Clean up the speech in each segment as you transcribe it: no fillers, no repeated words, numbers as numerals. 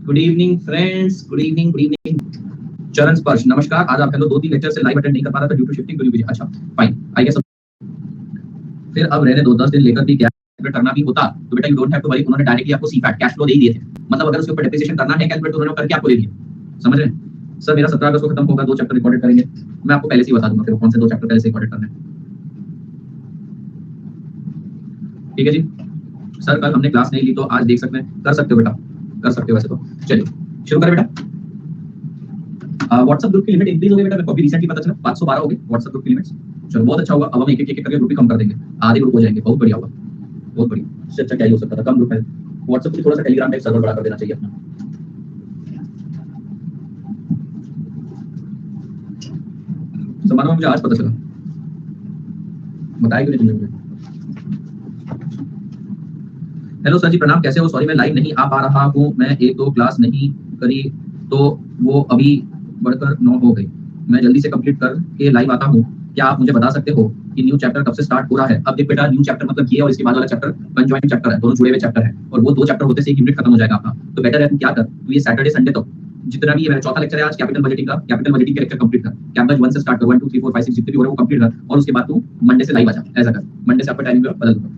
Good evening friends, good evening, good evening. चरण स्पर्श, नमस्कार। आज आप हेलो 2-3 लेक्चर से लाइव अटेंड नहीं कर पा रहा था due to shifting to UPG. अच्छा फाइन, आई गेस। फिर अब रहने दो, 10 दिन लेकर भी कैलकुलेट करना भी होता तो बेटा you don't have to worry. उन्होंने डायरेक्टली आपको सीपैट कैश फ्लो दे ही दिए थे। मतलब अगर उसके ऊपर डेप्रिसिएशन करना है कैलकुलेट, उन्होंने करके आपको दे दिया। समझ रहे हैं सर? मेरा 17 अगस्त को खत्म होगा, 2 चैप्टर रिकॉर्डेड करेंगे। मैं आपको पहले से ही बता दूंगा फिर कौन से 2 चैप्टर पहले से रिकॉर्डेड करने हैं। ठीक है जी सर, कल हमने क्लास नहीं ली तो आज देख सकते हैं। कर सकते हो बेटा, कर सकते हो वैसे तो। चलिए शुरू करें बेटा। व्हाट्सएप ग्रुप की लिमिट इंक्रीज हो गई बेटा, मेरे को अभी रिसेंटली पता चला 512 हो गई व्हाट्सएप ग्रुप की लिमिट्स। चलो बहुत अच्छा हुआ, अब हम एक एक करके ग्रुप भी कम कर देंगे, आधे ग्रुप हो जाएंगे। बहुत बढ़िया होगा, बहुत बढ़िया। इससे अच्छा क्या ही हो सकता था? कम ग्रुप है। व्हाट्सएप को थोड़ा सा टेलीग्राम में एक सर्वर बड़ा कर देना चाहिए अपना। समारोह मुझे आज पता चला, बताया क्यों नहीं तुमने मुझे? हेलो सर जी, प्रणाम, कैसे हो? सॉरी मैं लाइव नहीं आ पा रहा हूँ, मैं 1-2 क्लास नहीं करी तो वो अभी बढ़कर 9 हो गई। मैं जल्दी से कंप्लीट करके लाइव आता हूँ। क्या आप मुझे बता सकते हो कि न्यू चैप्टर कब से स्टार्ट हो रहा है? अब देख बेटा, न्यू चैप्टर मतलब ये और इसके बाद वाला चैप्टर कंजॉइंट चैप्टर है, दोनों जुड़े हुए चैप्टर है। और वो 2 चैप्टर होते से एक यूनिट खत्म हो जाएगा आपका। तो बेटर है तू क्या कर, तू ये सैटरडे संडे तो जितना भी ये मेरा चौथा लेक्चर है आज कैपिटल बजटिंग का, कैपिटल बजटिंग के लेक्चर कंप्लीट कर। कैपिटल 1 से स्टार्ट कर, 1 2 3 4 5 6 जितने भी हो रहे हैं वो कंप्लीट कर, और उसके बाद तू मंडे से लाइव आ जा। ऐसा कर, मंडे से आपका टाइमिंग बदल दूंगा।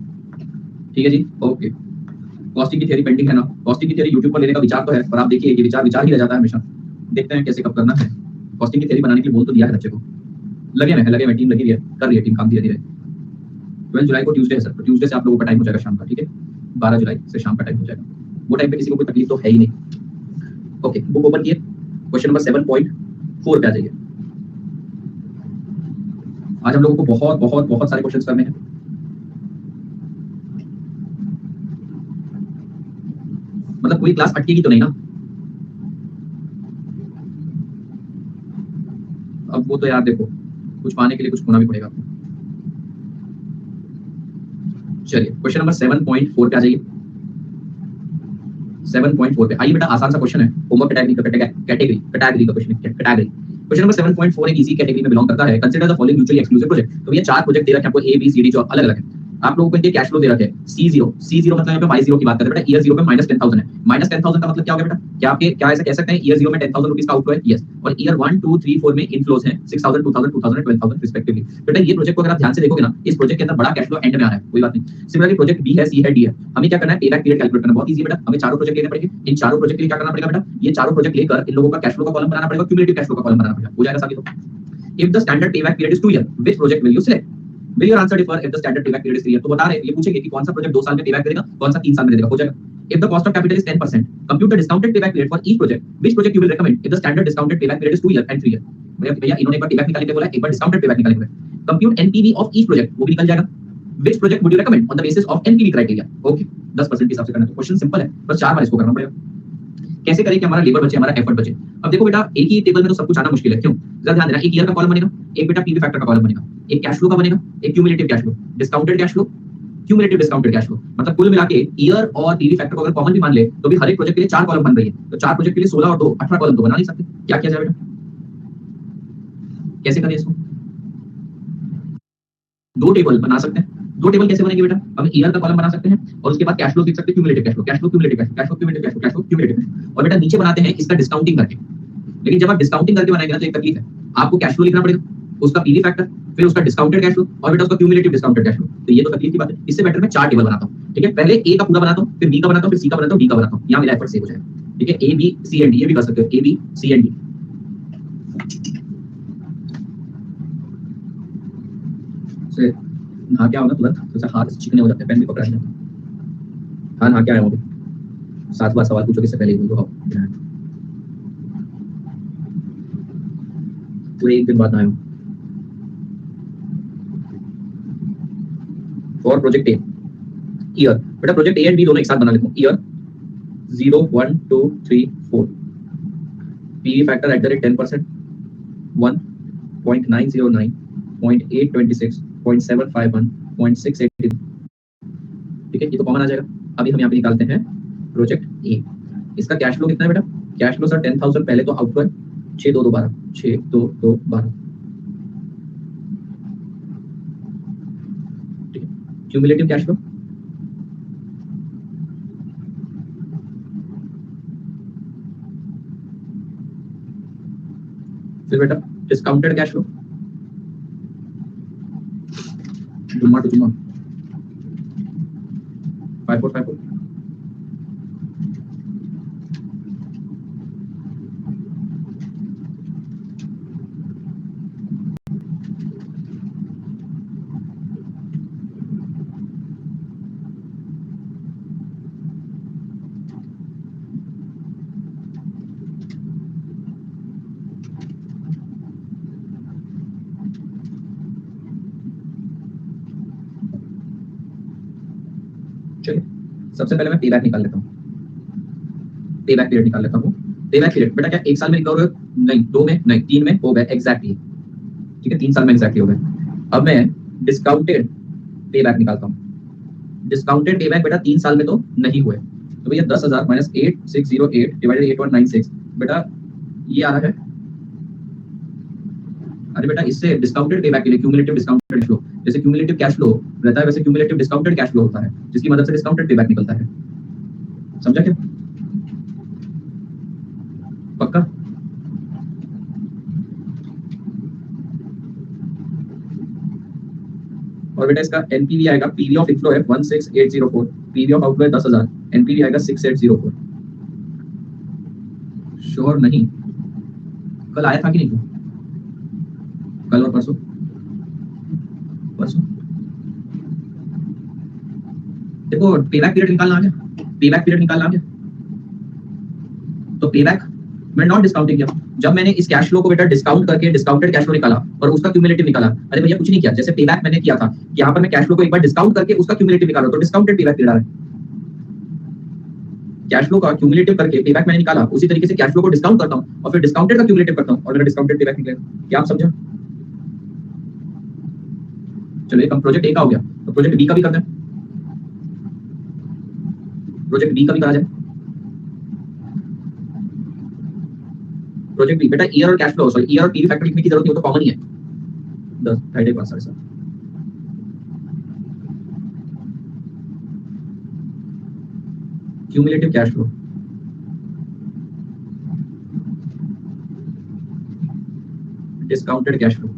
ठीक है जी, ओके। कॉस्टिंग की थ्योरी पेंडिंग है ना? कॉस्टिंग की थ्योरी यूट्यूब पर लेने का विचार तो है, पर आप देखिए ये विचार ही रह जाता है हमेशा। देखते हैं कैसे कब करना है। कॉस्टिंग की थ्योरी बनाने के लिए बोल तो दिया है बच्चे को, लगे में टीम लगी हुई है, कर रही है टीम काम धीरे धीरे। 12 जुलाई को ट्यूसडे है सर, तो ट्यूसडे से आप लोगों का टाइम हो जाएगा शाम का। ठीक है, 12 जुलाई से शाम का टाइम हो जाएगा। वो टाइम पे किसी को कोई तकलीफ तो है ही नहीं। ओके, बुक ओपन किए, क्वेश्चन नंबर 7.4 पे आ जाइए। आज हम लोगों को बहुत बहुत बहुत सारे क्वेश्चंस करने हैं। मतलब कोई क्लास अटकेगी तो नहीं ना? अब वो तो यार देखो, कुछ पाने के लिए कुछ खोना भी पड़ेगा आपको। चलिए क्वेश्चन नंबर 7.4 पे आ जाइए। 7.4 पे आइए बेटा, आसान सा क्वेश्चन है, होमवर्क कैटेगरी का क्वेश्चन है। कैटेगरी क्वेश्चन नंबर 7.4 एक इजी कैटेगरी में बिलोंग करता है। Consider the following mutually exclusive project. तो ये 4 प्रोजेक्ट दे रखे हैं आपको, ए बी सी डी, जो अलग अलग है। आप लोगों को इनके कैश फ्लो दे रखे हैं। C0 मतलब यहाँ पे Y0 की बात करते हैं बेटा। ईयर 0 पे -10,000 है। -10,000 का मतलब क्या हो गया बेटा? क्या आपके क्या ऐसा कह सकते हैं ईयर 0 में 10,000 रुपीस का आउटफ्लो है? यस। और ईयर 1 2 3 4 में इनफ्लोज हैं 6,000 2,000 2,000 12,000 रिस्पेक्टिवली। बेटा ये प्रोजेक्ट को अगर आप ध्यान से देखोगे ना, इस प्रोजेक्ट के अंदर बड़ा कैश फ्लो एंड में आ रहा है, कोई बात नहीं। सिमिलरली प्रोजेक्ट बी है, सी है, डी है। हमें क्या करना है? पेबैक पीरियड कैलकुलेट करना बहुत इजी है बेटा। हमें चारों प्रोजेक्ट लेने पड़ेंगे। इन चारों प्रोजेक्ट के लिए क्या करना पड़ेगा बेटा? ये चारों प्रोजेक्ट लेकर इन लोगों का कैश फ्लो का कॉलम बनाना पड़ेगा, क्यूमुलेटिव कैश फ्लो का कॉलम बनाना पड़ेगा। हो जाएगा साबित? If the standard payback period is 2 year, which project will you select? Will your answer differ if the standard payback period is 3 year? तो बता रहे हैं, ये पूछेंगे कि कौन सा प्रोजेक्ट 2 साल में पेबैक करेगा, कौन सा 3 साल में दे देगा। हो जाएगा। If the cost of capital is 10%, compute the discounted payback period for each project. Which project you will recommend if the standard discounted payback period is 2 year and 3 year? भैया इन्होंने एक बार पेबैक निकालने के बोला है, एक बार डिस्काउंटेड पेबैक निकालने के बोला है। Compute NPV of each project, वो भी निकल जाएगा। Which project would you recommend on the basis of NPV criteria? Okay, 10% के हिसाब से करना है। तो क्वेश्चन सिंपल है, बस 4 बार इसको करना पड़ेगा। कैसे करें कि हमारा लेबर बचे, हमारा एफर्ट बचे। अब देखो बेटा, एक ही टेबल में तो सब कुछ आना मुश्किल है। क्यों? जरा ध्यान देना, एक ईयर का कॉलम बनेगा, एक बेटा पीवी फैक्टर का कॉलम बनेगा, एक कैश फ्लो का बनेगा, एक cumulative cash flow, discounted cash flow, cumulative discounted cash flow. मतलब कुल मिला के ईयर और पीवी फैक्टर को अगर कॉमन भी मान ले तो भी हर एक प्रोजेक्ट के लिए 4 कॉलम बन रही है। तो 4 प्रोजेक्ट के लिए 16 और 2 18 कॉलम तो बना नहीं सकते। क्या किया जाए बेटा? कैसे करें इसको? 2 टेबल बना सकते हैं। 2 टेबल कैसे बनेंगे बेटा? हम ईयर का कॉलम बना सकते हैं और उसके बाद कैश फ्लो लिख सकते हैं, cumulative cash flow, cash flow cumulative cash flow, cash flow cumulative cash flow, cash flow cumulative cash flow. और बेटा नीचे बनाते हैं इसका डिस्काउंटिंग करके। लेकिन जब आप डिस्काउंटिंग करके बनाएंगे ना तो एक तकलीफ है, आपको कैश फ्लो लिखना पड़ेगा, उसका पीवी फैक्टर, फिर उसका डिस्काउंटेड कैश फ्लो और बेटा उसका क्यूमुलेटिव डिस्काउंटेड कैश फ्लो। तो ये तो तकलीफ की बात है। इससे बेटर मैं 4 टेबल बनाता हूं। ठीक है, पहले ए का पूरा बनाता हूं, फिर बी का बनाता हूं, फिर सी का बनाता हूं, डी का बनाता हूं। यहां मेरा एफर्ट सेव हो जाएगा। ठीक है, A B C and D, ये भी कर सकते हो, A B C and D. से नहा क्या होगा तुरंत, तो हाथ चिकने हो जाते हैं, पेन भी पकड़ा नहीं जाता। हाँ, नहा क्या आया हो? 7 बार सवाल पूछोगे, इससे पहले ही बोल दो पूरे एक दिन बाद आए हो। फॉर प्रोजेक्ट ए ईयर, बेटा प्रोजेक्ट ए एंड बी दोनों एक साथ बना लेता हूं। Year 0 1 2 3 4, PV factor at the rate 10%, 1.909, 0.826, 0.751, 0.682। ठीक है, ये तो कॉमन आ जाएगा। अभी हम यहाँ पे निकालते हैं प्रोजेक्ट ए। इसका कैश फ्लो कितना है बेटा? कैश फ्लो सर 10,000 पहले तो आउटफ्लो है, 6 2 2 12, 6 2 2 12। ठीक है, क्यूमुलेटिव कैश फ्लो, फिर बेटा डिस्काउंटेड कैश फ्लो, जुम्मा टू जुम्मा 5454। चलिए सबसे पहले मैं पे बैक निकाल लेता हूँ, पे बैक पीरियड निकाल लेता हूँ। पे बैक पीरियड बेटा क्या एक साल में निकाल रहे हो? नहीं, 2 में नहीं, 3 में हो गए एग्जैक्टली। ठीक है, 3 साल में एग्जैक्टली हो गए। अब मैं डिस्काउंटेड पे बैक निकालता हूँ। डिस्काउंटेड पे बैक बेटा 3 साल में तो नहीं हुए, तो भैया 10,000 माइनस 8608 डिवाइडेड 8196 बेटा ये आ रहा है। अरे बेटा इससे डिस्काउंटेड पे बैक के लिए क्यूमुलेटिव डिस्काउंटेड कैश फ्लो, जैसे क्यूमुलेटिव कैश फ्लो रहता है वैसे क्यूमुलेटिव डिस्काउंटेड कैश फ्लो होता है, जिसकी मदद से डिस्काउंटेड पे बैक निकलता है। समझा क्या? पक्का? और बेटा इसका एनपीवी आएगा, पीवी ऑफ इनफ्लो है 16804, पीवी ऑफ आउटफ्लो है 10,000, एनपीवी आएगा 6804। श्योर नहीं? कल आया था कि नहीं? कल और परसों? परसों देखो पेबैक पीरियड निकालना आ गया, पेबैक पीरियड निकालना आ गया। तो पेबैक मैं नॉट डिस्काउंटिंग किया, जब मैंने इस कैश फ्लो को बेटा डिस्काउंट करके डिस्काउंटेड कैश फ्लो निकाला और उसका क्यूमुलेटिव निकाला। अरे भैया कुछ नहीं किया, जैसे पेबैक मैंने किया था, यहाँ पर मैं कैश फ्लो को एक बार डिस्काउंट करके उसका क्यूमुलेटिव निकाला, तो डिस्काउंटेड पेबैक पीरियड आ रहा है। कैश फ्लो का क्यूमुलेटिव करके पेबैक मैंने निकाला, उसी तरीके से कैश फ्लो को डिस्काउंट करता हूँ और फिर डिस्काउंटेड का क्यूमुलेटिव करता हूँ और मेरा डिस्काउंटेड पेबैक निकलेगा। क्या आप समझा? चलो एक प्रोजेक्ट ए का हो गया, तो प्रोजेक्ट बी का भी करते हैं। प्रोजेक्ट बी का भी करा जाए। प्रोजेक्ट बी बेटा ईयर और कैश फ्लो, सॉरी ईयर और पीवी फैक्टर लिखने की जरूरत नहीं, वो तो कॉमन ही है। 10 ढाई 5 7 cumulative cash flow, discounted cash flow,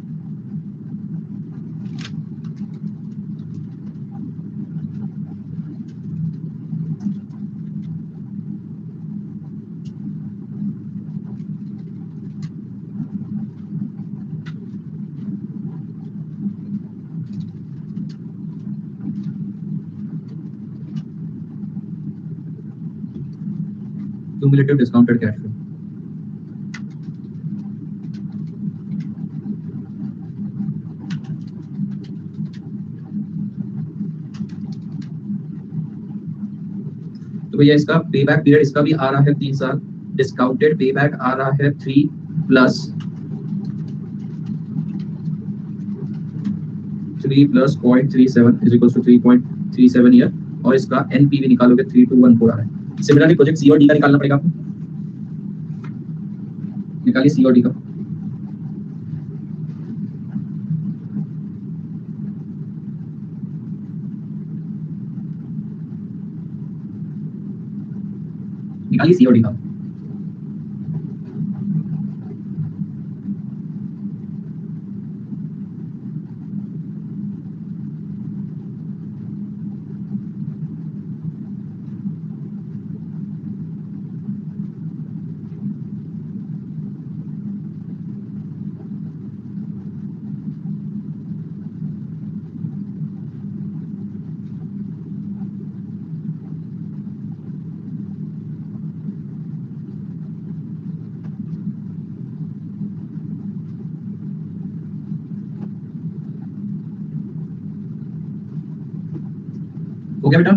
cumulative discounted cash flow. तो भैया इसका पेबैक पीरियड इसका भी आ रहा है 3 साल, डिस्काउंटेड पेबैक आ रहा है 3 plus 0.37 is equal to 3.37 year, और इसका एनपीवी निकालोगे 3214 आ रहा है। सिमिलरली प्रोजेक्ट सी और डी का निकालना पड़ेगा आपको। निकालिए सी और डी का। निकालिए सी और डी का। हो गया बेटा?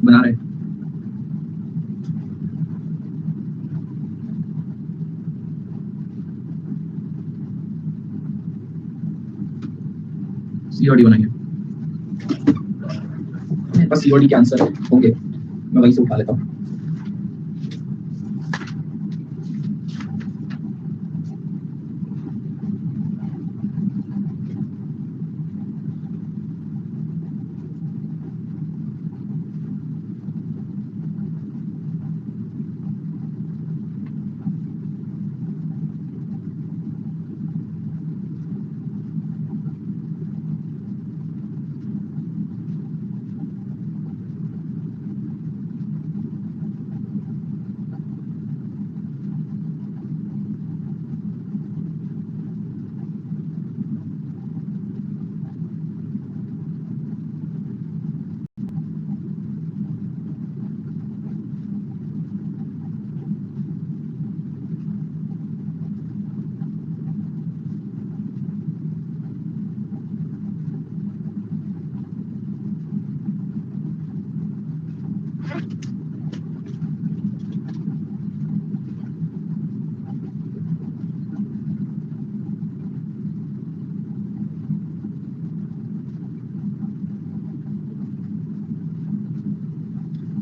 बना रहे सीओडी बनाएंगे, मेरे पास सीओडी के आंसर होंगे, मैं वहीं से उठा लेता हूँ।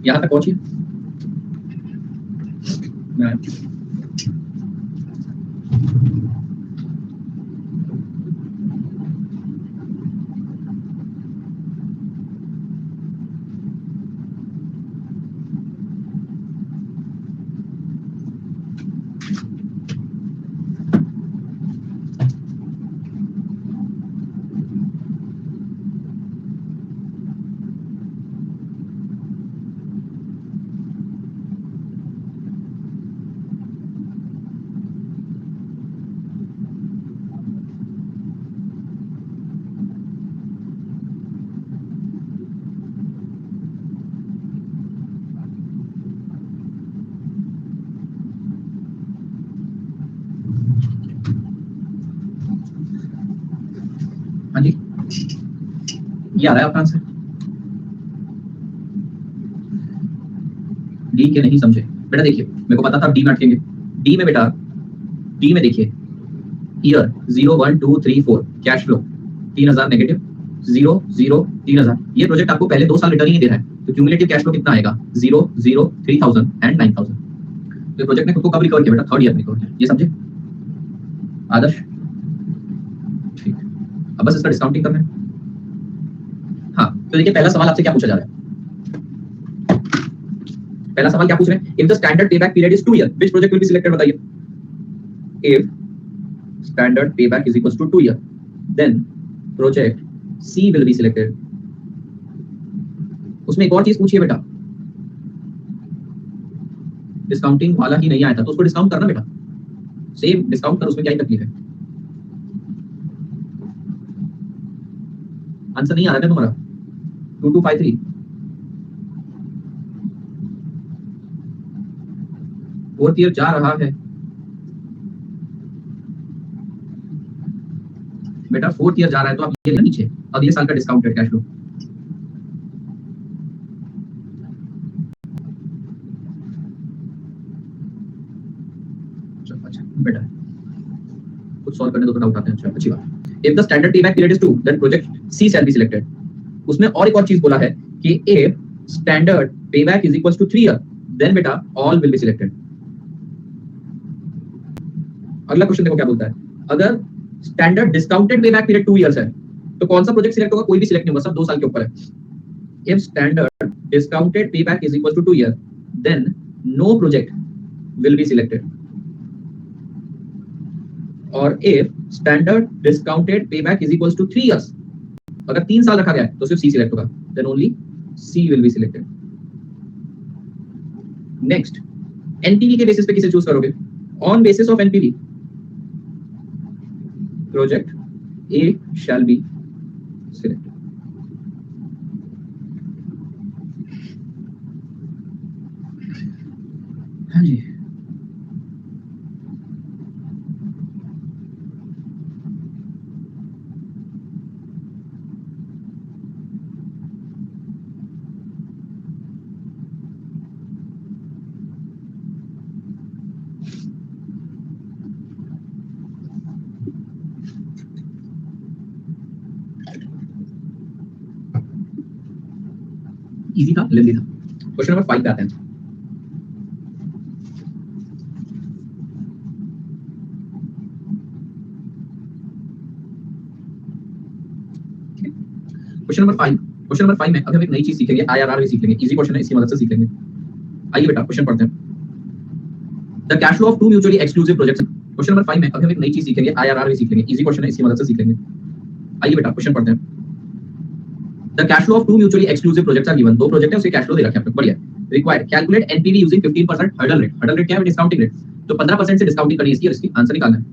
यहाँ तक पहुंचिए। हाँ जी, ये आ रहा है आपका आंसर? डी के नहीं समझे बेटा? देखिए मेरे को पता था डी में अटकेंगे। डी में बेटा, डी में देखिए ईयर 0 1 2 3 4 कैश फ्लो 3000 नेगेटिव 0 0 3000। ये प्रोजेक्ट आपको पहले 2 साल रिटर्न ही नहीं दे रहा है, तो क्यूमुलेटिव कैश फ्लो कितना आएगा? 0 0 3000 एंड 9000। तो ये प्रोजेक्ट ने खुद को कब रिकवर किया बेटा? थर्ड ईयर में रिकवर किया। ये समझे आदर्श? ठीक, अब बस इसका डिस्काउंटिंग करना है। हाँ तो देखिए पहला सवाल आपसे क्या पूछा जा रहा है? पहला सवाल क्या पूछ रहे हैं? If the standard payback period is 2 year, which project will be selected? बताइए। If standard payback is equals to 2 year, then project C will be selected. उसमें एक और चीज पूछिए बेटा, डिस्काउंटिंग वाला ही नहीं आया था तो उसको डिस्काउंट करना बेटा, सेम डिस्काउंट कर, उसमें क्या ही तकलीफ है? आंसर नहीं आ रहा है तुम्हारा? 2253 फोर्थ ईयर जा रहा है बेटा, फोर्थ ईयर जा रहा है तो आप ये नीचे अगले साल का डिस्काउंटेड कैश फ्लो। अच्छा बेटा कुछ सॉल्व करने दो तो डाउट आते हैं। अच्छा अच्छी बात। If the standard payback period is 2 then project C shall be selected. उसमें और एक और चीज बोला है कि if standard payback is equals to 3 year then बेटा ऑल विल बी सिलेक्टेड। अगला क्वेश्चन देखो क्या बोलता है, अगर standard discounted payback period 2 years है तो कौन सा प्रोजेक्ट सिलेक्ट होगा? कोई भी सिलेक्ट नहीं होगा, सब 2 साल के ऊपर है। If standard discounted payback is equal to 2 year then no project will be selected. और if standard discounted payback is equal to 3 years, अगर 3 साल रखा गया है तो सिर्फ सी सिलेक्ट होगा, then only C will be selected. Next, NPV के बेसिस पे किसे चूज करोगे? On basis of NPV project A shall be selected. हाँ जी, इजी था, लेंदी था। क्वेश्चन नंबर 5 पे आते हैं। क्वेश्चन नंबर 5 में अभी हम एक नई चीज सीखेंगे, आईआरआर भी सीख लेंगे। इजी क्वेश्चन है, इसकी मदद से सीख लेंगे। आइए बेटा क्वेश्चन पढ़ते हैं। The cash flow of two mutually exclusive projects. Question number 5 में अभी हम एक नई चीज सीखेंगे, आईआरआर भी सीख लेंगे। इजी क्वेश्चन है, इसकी मदद से सीख लेंगे। आइए बेटा क्वेश्चन पढ़ते हैं। The cash flow of two mutually exclusive projects are given. दो प्रोजेक्ट है, उसके कैश फ्लो दे रखे हैं आपको, बढ़िया। Required calculate NPV using 15% hurdle rate. Hurdle rate क्या है? Discounting rate. तो 15% से डिस्काउंटिंग करनी है इसकी, और इसकी आंसर निकालना है।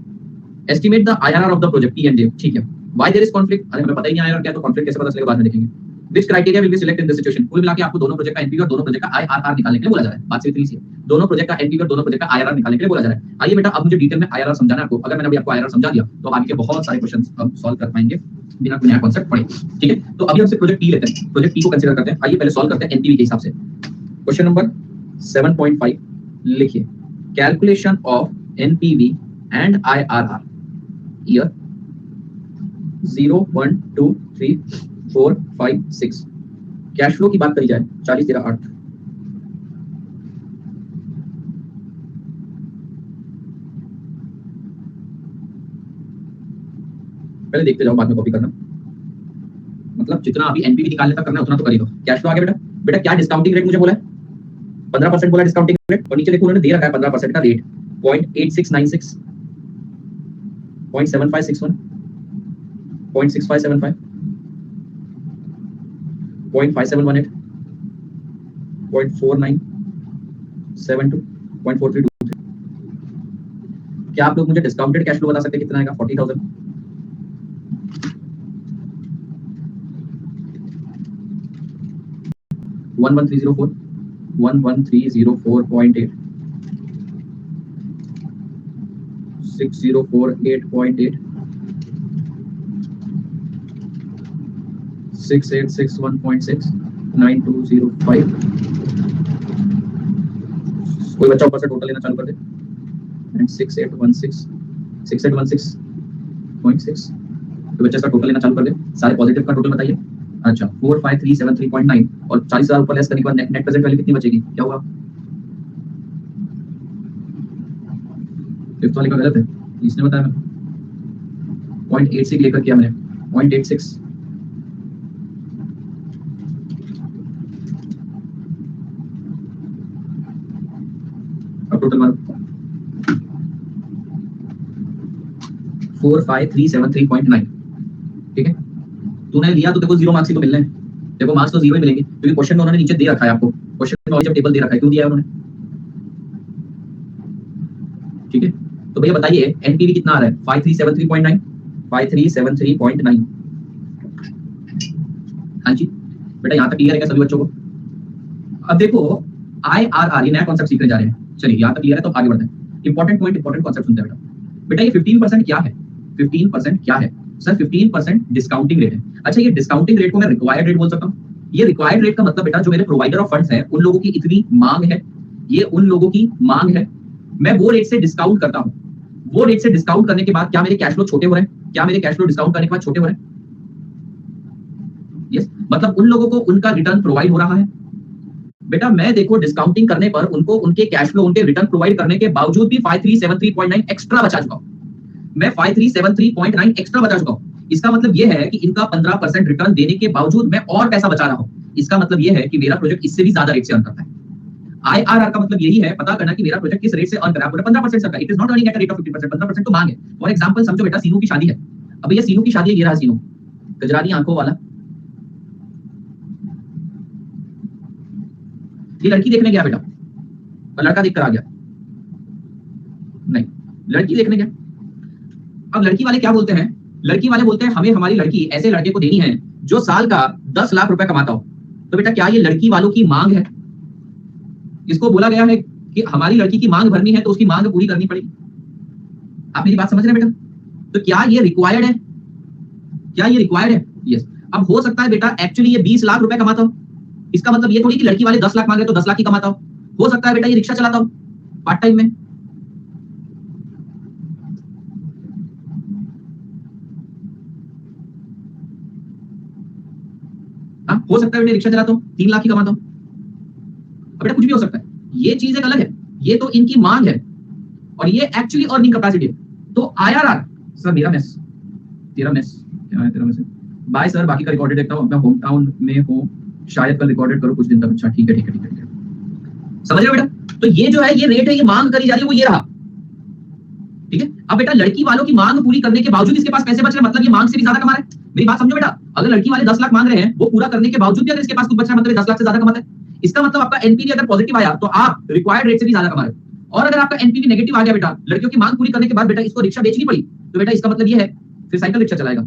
Estimate the IRR of the project P and J. ठीक है, व्हाई देयर इज कॉन्फ्लिक्ट? अरे हमें पता ही नहीं आईआरआर क्या, तो कॉन्फ्लिक्ट कैसे पता चलेगा बाद में देखेंगे। Which criteria will be selected in this situation? कुल मिला के आपको दोनों प्रोजेक्ट का एनपीवी और दोनों प्रोजेक्ट का आईआरआर निकालने के लिए बोला जा रहा है। बात सिर्फ इतनी सी है, दोनों प्रोजेक्ट का एनपीवी और दोनों प्रोजेक्ट का आईआरआर निकालने के लिए बोला जा रहा है। आइए बेटा अब मुझे डिटेल में आईआरआर समझाना है आपको। अगर मैंने अभी आपको आईआरआर समझा दिया तो आगे के बहुत सारे क्वेश्चंस हम सॉल्व कर पाएंगे बिना कोई नया कांसेप्ट पढ़े। ठीक है, तो अभी हम सिर्फ प्रोजेक्ट टी लेते हैं, प्रोजेक्ट टी को कंसीडर करते हैं। आइए पहले सॉल्व करते हैं एनपीवी के हिसाब से। क्वेश्चन नंबर 7.5 लिखिए, calculation of NPV and IRR year 0 1 2 3 4 5 6। Cash flow की बात करी जाए 40 13 8, पहले देखते जाओ, बाद में कॉपी करना। मतलब जितना अभी एनपीवी निकालने तक करना है उतना तो कर ही दो। कैश फ्लो आ गया बेटा। बेटा क्या डिस्काउंटिंग रेट मुझे बोला है? 15% बोला डिस्काउंटिंग रेट, और नीचे देखो उन्होंने दे रखा है 15% का रेट 0.8696, 0.7561, 0.6575, 0.5718, 0.4972, 0.4323। क्या आप लोग मुझे डिस्काउंटेड कैश फ्लो बता सकते हैं कितना आएगा? 40,000। 11304, 11304.8, 6048.8, 6861.6, 9205। कोई बच्चा ऊपर से टोटल लेना चालू कर दे। एंड 6816, 6816.6। तो बच्चा इसका टोटल लेना चालू कर दे। सारे पॉजिटिव का टोटल बताइए। अच्छा 45373.9 और 40,000 ऊपर लेस करने के बाद नेट प्रेजेंट वैल्यू कितनी बचेगी? क्या होगा? फिफ्थ वाले का गलत है, इसने बताया। 0.86 लेकर किया मैंने, 0.86। अब टोटल मार्क 45373.9। ठीक है, तूने लिया तो देखो 0 मार्क्स ही तो मिलने हैं। देखो मार्क्स तो 0 ही मिलेंगे क्योंकि क्वेश्चन में उन्होंने नीचे दे रखा है आपको। क्वेश्चन में जब टेबल दे रखा है, क्यों दिया है उन्होंने? ठीक है, तो भैया बताइए एनपीवी कितना आ रहा है? 5373.9, 5373.9। हाँ जी बेटा, यहाँ तक क्लियर है क्या सभी बच्चों को? अब देखो आईआरआर, ये नया कॉन्सेप्ट सीखने जा रहे हैं। चलिए यहाँ तक क्लियर है तो आगे बढ़ते हैं। इंपॉर्टेंट पॉइंट, इंपॉर्टेंट कॉन्सेप्ट सुनते हैं बेटा। बेटा ये 15% क्या है? 15% क्या है सर? 15% डिस्काउंटिंग रेट है। अच्छा, ये डिस्काउंटिंग रेट को मैं रिक्वायर्ड रेट बोल सकता हूँ। ये रिक्वायर्ड रेट का मतलब बेटा, जो मेरे प्रोवाइडर ऑफ फंड्स हैं उन लोगों की इतनी मांग है, ये उन लोगों की मांग है, मैं वो रेट से डिस्काउंट करता हूँ। वो रेट से डिस्काउंट करने के बाद क्या मेरे कैश फ्लो छोटे हो रहे हैं? क्या मेरे कैश फ्लो डिस्काउंट करने के बाद छोटे हो रहे हैं? यस, मतलब उन लोगों को उनका रिटर्न प्रोवाइड हो रहा है। बेटा मैं देखो डिस्काउंटिंग करने पर उनको उनके कैश फ्लो, उनके रिटर्न प्रोवाइड करने के बावजूद भी 5373.9 एक्स्ट्रा बचा चुका हूं। मैं 5373.9 एक्स्ट्रा बचा चुका हूं। इसका मतलब यह है कि इनका 15% रिटर्न देने के बावजूद मैं और पैसा बचा रहा हूं। इसका मतलब यह है कि मेरा प्रोजेक्ट इससे भी ज्यादा रेट से अर्न करता है। आईआरआर का मतलब यही है, पता करना कि मेरा प्रोजेक्ट किस रेट से अर्न कर रहा है। 15% sir, it is not earning at a rate of 15%। 15% तो मांग है। फॉर एग्जांपल समझो बेटा सीनू की शादी है। अब ये सीनू की शादी है, ये रहा सीनू, गजरानी आंखों वाला। ये लड़की देखने गया बेटा और लड़का देखकर आ गया। नहीं, लड़की देखने गया। अब लड़की वाले क्या बोलते हैं? लड़की वाले बोलते हैं हमें हमारी लड़की ऐसे लड़के को देनी है जो साल का 10 लाख रुपए कमाता हो। तो बेटा क्या ये लड़की वालों की मांग है? इसको बोला गया है कि हमारी लड़की की मांग भरनी है तो उसकी मांग पूरी करनी पड़ेगी। आप मेरी बात समझ रहे हैं बेटा? तो क्या ये रिक्वायर्ड है? क्या ये रिक्वायर्ड है? यस। अब हो सकता है बेटा एक्चुअली ये 20 लाख रुपए कमाता हो। इसका मतलब ये थोड़ी कि लड़की वाले 10 लाख मांग रहे तो 10 लाख ही कमाता हो सकता है बेटा ये रिक्शा चलाता हो पार्ट टाइम में। हाँ, हो सकता है बेटा रिक्शा चलाता हूँ 3 लाख ही कमाता हूँ। बेटा कुछ भी हो सकता है, ये चीज एक अलग है। ये तो इनकी मांग है और ये एक्चुअली अर्निंग कैपेसिटी है। तो आईआरआर सर, मेरा मेस, तेरा मेस क्या है? तेरा मेस बाय सर, बाकी का रिकॉर्डेड देखता हूँ। अपना होम टाउन में हो, शायद कल रिकॉर्डेड करो कुछ दिन तक। अच्छा ठीक है ठीक है ठीक है, समझ रहे हो बेटा? तो ये जो है ये रेट है, ये मांग करी जा रही है, वो ये रहा। ठीक है, अब बेटा लड़की वालों की मांग पूरी करने के बावजूद इसके पास पैसे बच रहे, मतलब ये मांग से भी ज्यादा कमा रहा है। मेरी बात समझो बेटा, अगर लड़की वाले 10 लाख मांग रहे हैं, वो पूरा करने के बावजूद भी अगर इसके पास कुछ बच रहा है, मतलब 10 लाख से ज्यादा कमाता है। इसका मतलब आपका एनपीवी अगर पॉजिटिव आया तो आप रिक्वायर्ड रेट से भी ज्यादा कमा रहे हो। और अगर आपका एनपीवी नेगेटिव आ गया बेटा, लड़कियों की मांग पूरी करने के बाद बेटा इसको रिक्शा बेचनी पड़ी, तो बेटा इसका मतलब ये है फिर साइकिल रिक्शा चलाएगा।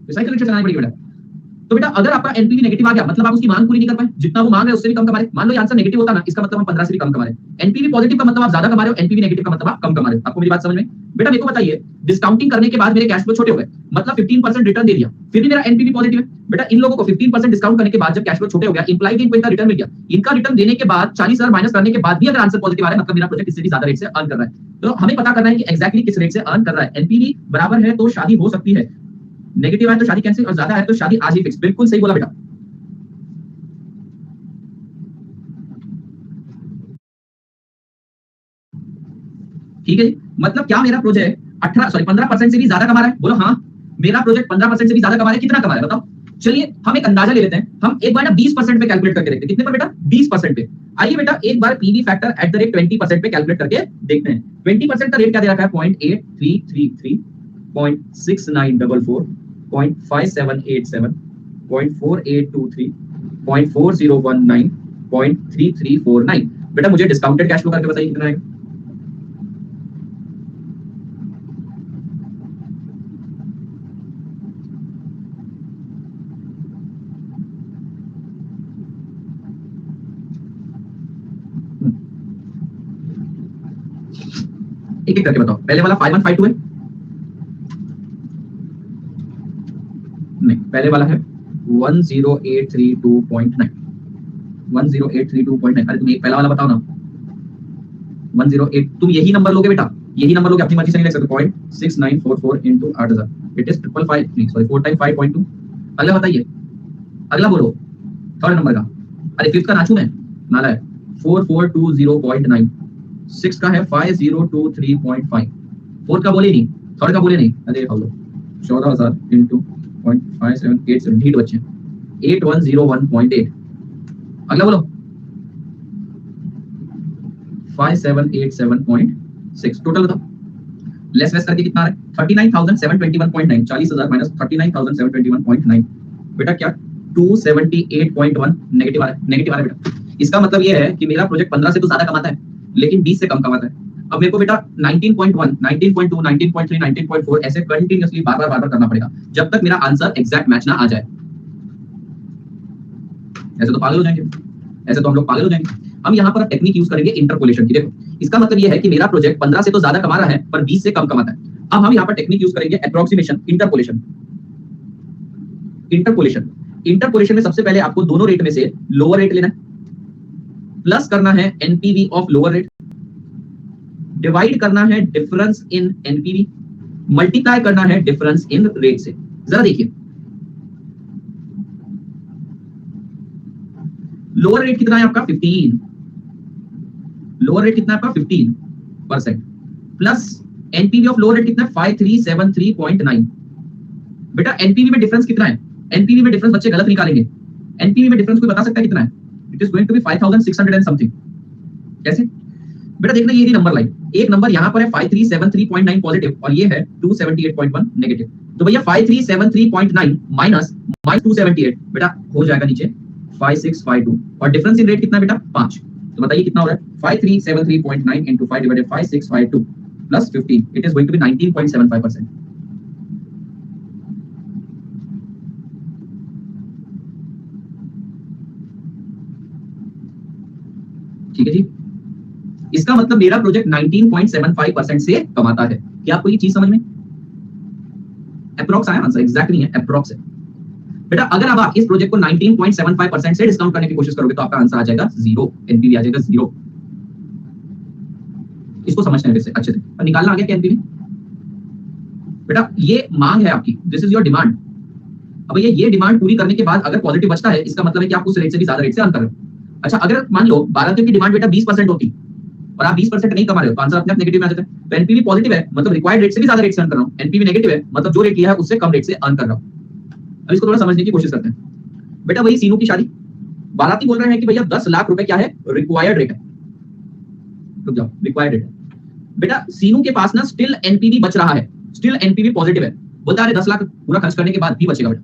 साइकिल रिक्शा चलानी पड़ेगी बेटा। तो बेटा अगर आपका एनपीवी नेगेटिव आ गया, मतलब आप उसकी मांग पूरी नहीं कर पाए, जितना वो मांग रहे उससे भी कम कमा रहे। मान लो ये आंसर नेगेटिव होता ना, इसका मतलब हम 15 से भी कम कमा रहे। एनपीवी पॉजिटिव का मतलब आप ज्यादा कमा रहे हो, एनपीवी नेगेटिव का मतलब आप कम कमा रहे हो। आपको मेरी बात समझ में? बेटा मेरे को बताइए, डिस्काउंटिंग करने के बाद मेरे कैश फ्लो छोटे हो गए, मतलब 15% रिटर्न दे दिया, फिर भी मेरा एनपीवी पॉजिटिव है। बेटा इन लोगों को 15% डिस्काउंट करने के बाद जब कैश फ्लो छोटे हो गया, इंप्लाइड इनको इनका रिटर्न मिल गया। इनका रिटर्न देने के बाद 40,000 माइनस करने के बाद भी अगर आंसर पॉजिटिव आ रहा है, मतलब मेरा प्रोजेक्ट इससे भी ज्यादा रेट से अर्न कर रहा है। तो हमें पता करना है कि एक्जैक्टली किस रेट से अर्न कर रहा है। एनपीवी बराबर है तो शादी हो सकती है, नेगेटिव है तो शादी कैंसिल, और ज्यादा है तो शादी आज ही फिक्स। बिल्कुल सही बोला बेटा। ठीक है जी, मतलब क्या मेरा प्रोजेक्ट 15% से भी ज्यादा कमा रहा है? बोलो हाँ, मेरा प्रोजेक्ट 15% से भी ज्यादा कमा रहा है। कितना कमा रहा है बताओ? चलिए हम एक अंदाजा ले लेते हैं, हम एक बार ना 20% पे कैलकुलेट करके देखते हैं। कितने पर बेटा? 20% पे। आइए बेटा एक बार PV factor at the rate 20% पे कैलकुलेट करके देखते हैं। 20% का रेट क्या दे रखा है? 0.8333, 0.6944, 0.5787, 0.4823, 0.4019, 0.3349। बेटा मुझे डिस्काउंटेड कैश फ्लो करके बताइए कितना आएगा? एक एक करके बताओ। पहले वाला 5152 है? नहीं, पहले वाला है 10832.9। 10832.9। अरे तुम एक पहला वाला बताओ ना। 108, तुम यही नंबर लोगे बेटा, यही नंबर लोगे, अपनी मर्जी से नहीं ले सकते। 0.6944 into 8000, it is 555, sorry 4 time 5.2। अगला बताइए, अगला बोलो, थर्ड नंबर का। अरे फिफ्थ का नाचू मैं, नाला है 4420.9। सिक्स का है 5023.5। फोर्थ का बोले नहीं, थर्ड का बोले नहीं। अरे हम लोग 14000 इंटू 0.5787, ढीठ बच्चे 8101.8। अगला बोलो 5787.6। टोटल बताओ, लेस वेस करके कितना आ रहा है? 39721.9। 40,000 माइनस 39721.9, बेटा क्या 278.1 नेगेटिव आ रहा है। नेगेटिव आ रहा है बेटा। इसका मतलब ये है कि मेरा प्रोजेक्ट 15 से तो ज्यादा कमाता है, लेकिन 20 से कम कमाता है। अब मेरे को बेटा 19.1, 19.2, 19.3, 19.4 ऐसे कंटिन्यूअसली बार बार करना पड़ेगा जब तक मेरा आंसर एग्जैक्ट मैच ना आ जाए। ऐसे तो पागल हो जाएंगे, ऐसे तो हम लोग पागल हो जाएंगे। हम यहाँ पर टेक्निक यूज करेंगे इंटरपोलेशन की। देखो इसका मतलब ये है कि मेरा प्रोजेक्ट 15 से तो ज्यादा कमा रहा है पर 20 से कम कमाता है। अब हम यहाँ पर टेक्निक यूज करेंगे अप्रोक्सीमेशन, इंटरपोलेशन। इंटरपोलेशन, इंटरपोलेशन में सबसे पहले आपको दोनों रेट में से लोअर रेट लेना है, प्लस करना है NPV of lower rate, divide करना है डिफरेंस इन एनपीवी, मल्टीप्लाई करना है डिफरेंस इन रेट से। जरा देखिए लोअर रेट कितना है आपका? 15। लोअर रेट कितना है आपका? 15%, plus NPV of lower rate कितना है? 5373.9। बेटा एनपीवी में डिफरेंस कितना है? एनपीवी में डिफरेंस बच्चे गलत निकालेंगे। एनपीवी में डिफरेंस कोई बता सकता है कितना है? It is going to be 5600 and something. कैसे बेटा? देखना ये नंबर लाइन, एक नंबर यहाँ पर है 5373.9 पॉजिटिव और ये है 278.1 नेगेटिव। तो भैया 5373.9 माइनस 278 बेटा हो जाएगा नीचे 5652, और डिफरेंस इन रेट कितना बेटा? 5। तो बताइए कितना हो रहा है? 5373.9 into 5 divided 5652 plus 15, it is going to be 19.75%। ठीक है जी, इसका मतलब मेरा प्रोजेक्ट 19.75% से कमाता है। क्या आपको ये चीज समझ में? अप्रॉक्स आया आंसर, एग्जैक्ट नहीं है, अप्रॉक्स है बेटा। अगर अब आप इस प्रोजेक्ट को 19.75% से डिस्काउंट करने की कोशिश करोगे तो आपका आंसर आ जाएगा 0, एनपीवी आ जाएगा 0। इसको समझते हैं फिर से अच्छे से। और निकालना आ गया क्या एनपीवी? बेटा ये मांग है आपकी, दिस इज योर डिमांड। अब ये डिमांड पूरी करने के बाद अगर पॉजिटिव बचता है, इसका मतलब है कि आप उस रेट से भी ज्यादा रेट से अर्न कर रहे हो। अच्छा अगर मान लो 12 की डिमांड बेटा 20% होती और आप 20% नहीं कमा रहे हो तो आंसर अपने आप नेगेटिव में आ जाता है। तो एनपीवी पॉजिटिव है मतलब रिक्वायर्ड रेट से भी ज्यादा रेट से अर्न कर रहा हूं, एनपीवी नेगेटिव है मतलब जो रेट लिया है उससे कम रेट से अर्न कर रहा हूं। अब इसको थोड़ा समझने की कोशिश करते हैं। बेटा वही सीनू की शादी, बाराती बोल रहे हैं कि भैया 10 लाख रुपए क्या है? रिक्वायर्ड रेट है। रुक जाओ, रिक्वायर्ड रेट है बेटा। सीनू के पास ना स्टिल एनपीवी बच रहा है, स्टिल एनपीवी पॉजिटिव है। बोलता है 10 लाख पूरा खर्च करने के बाद भी बचेगा बेटा।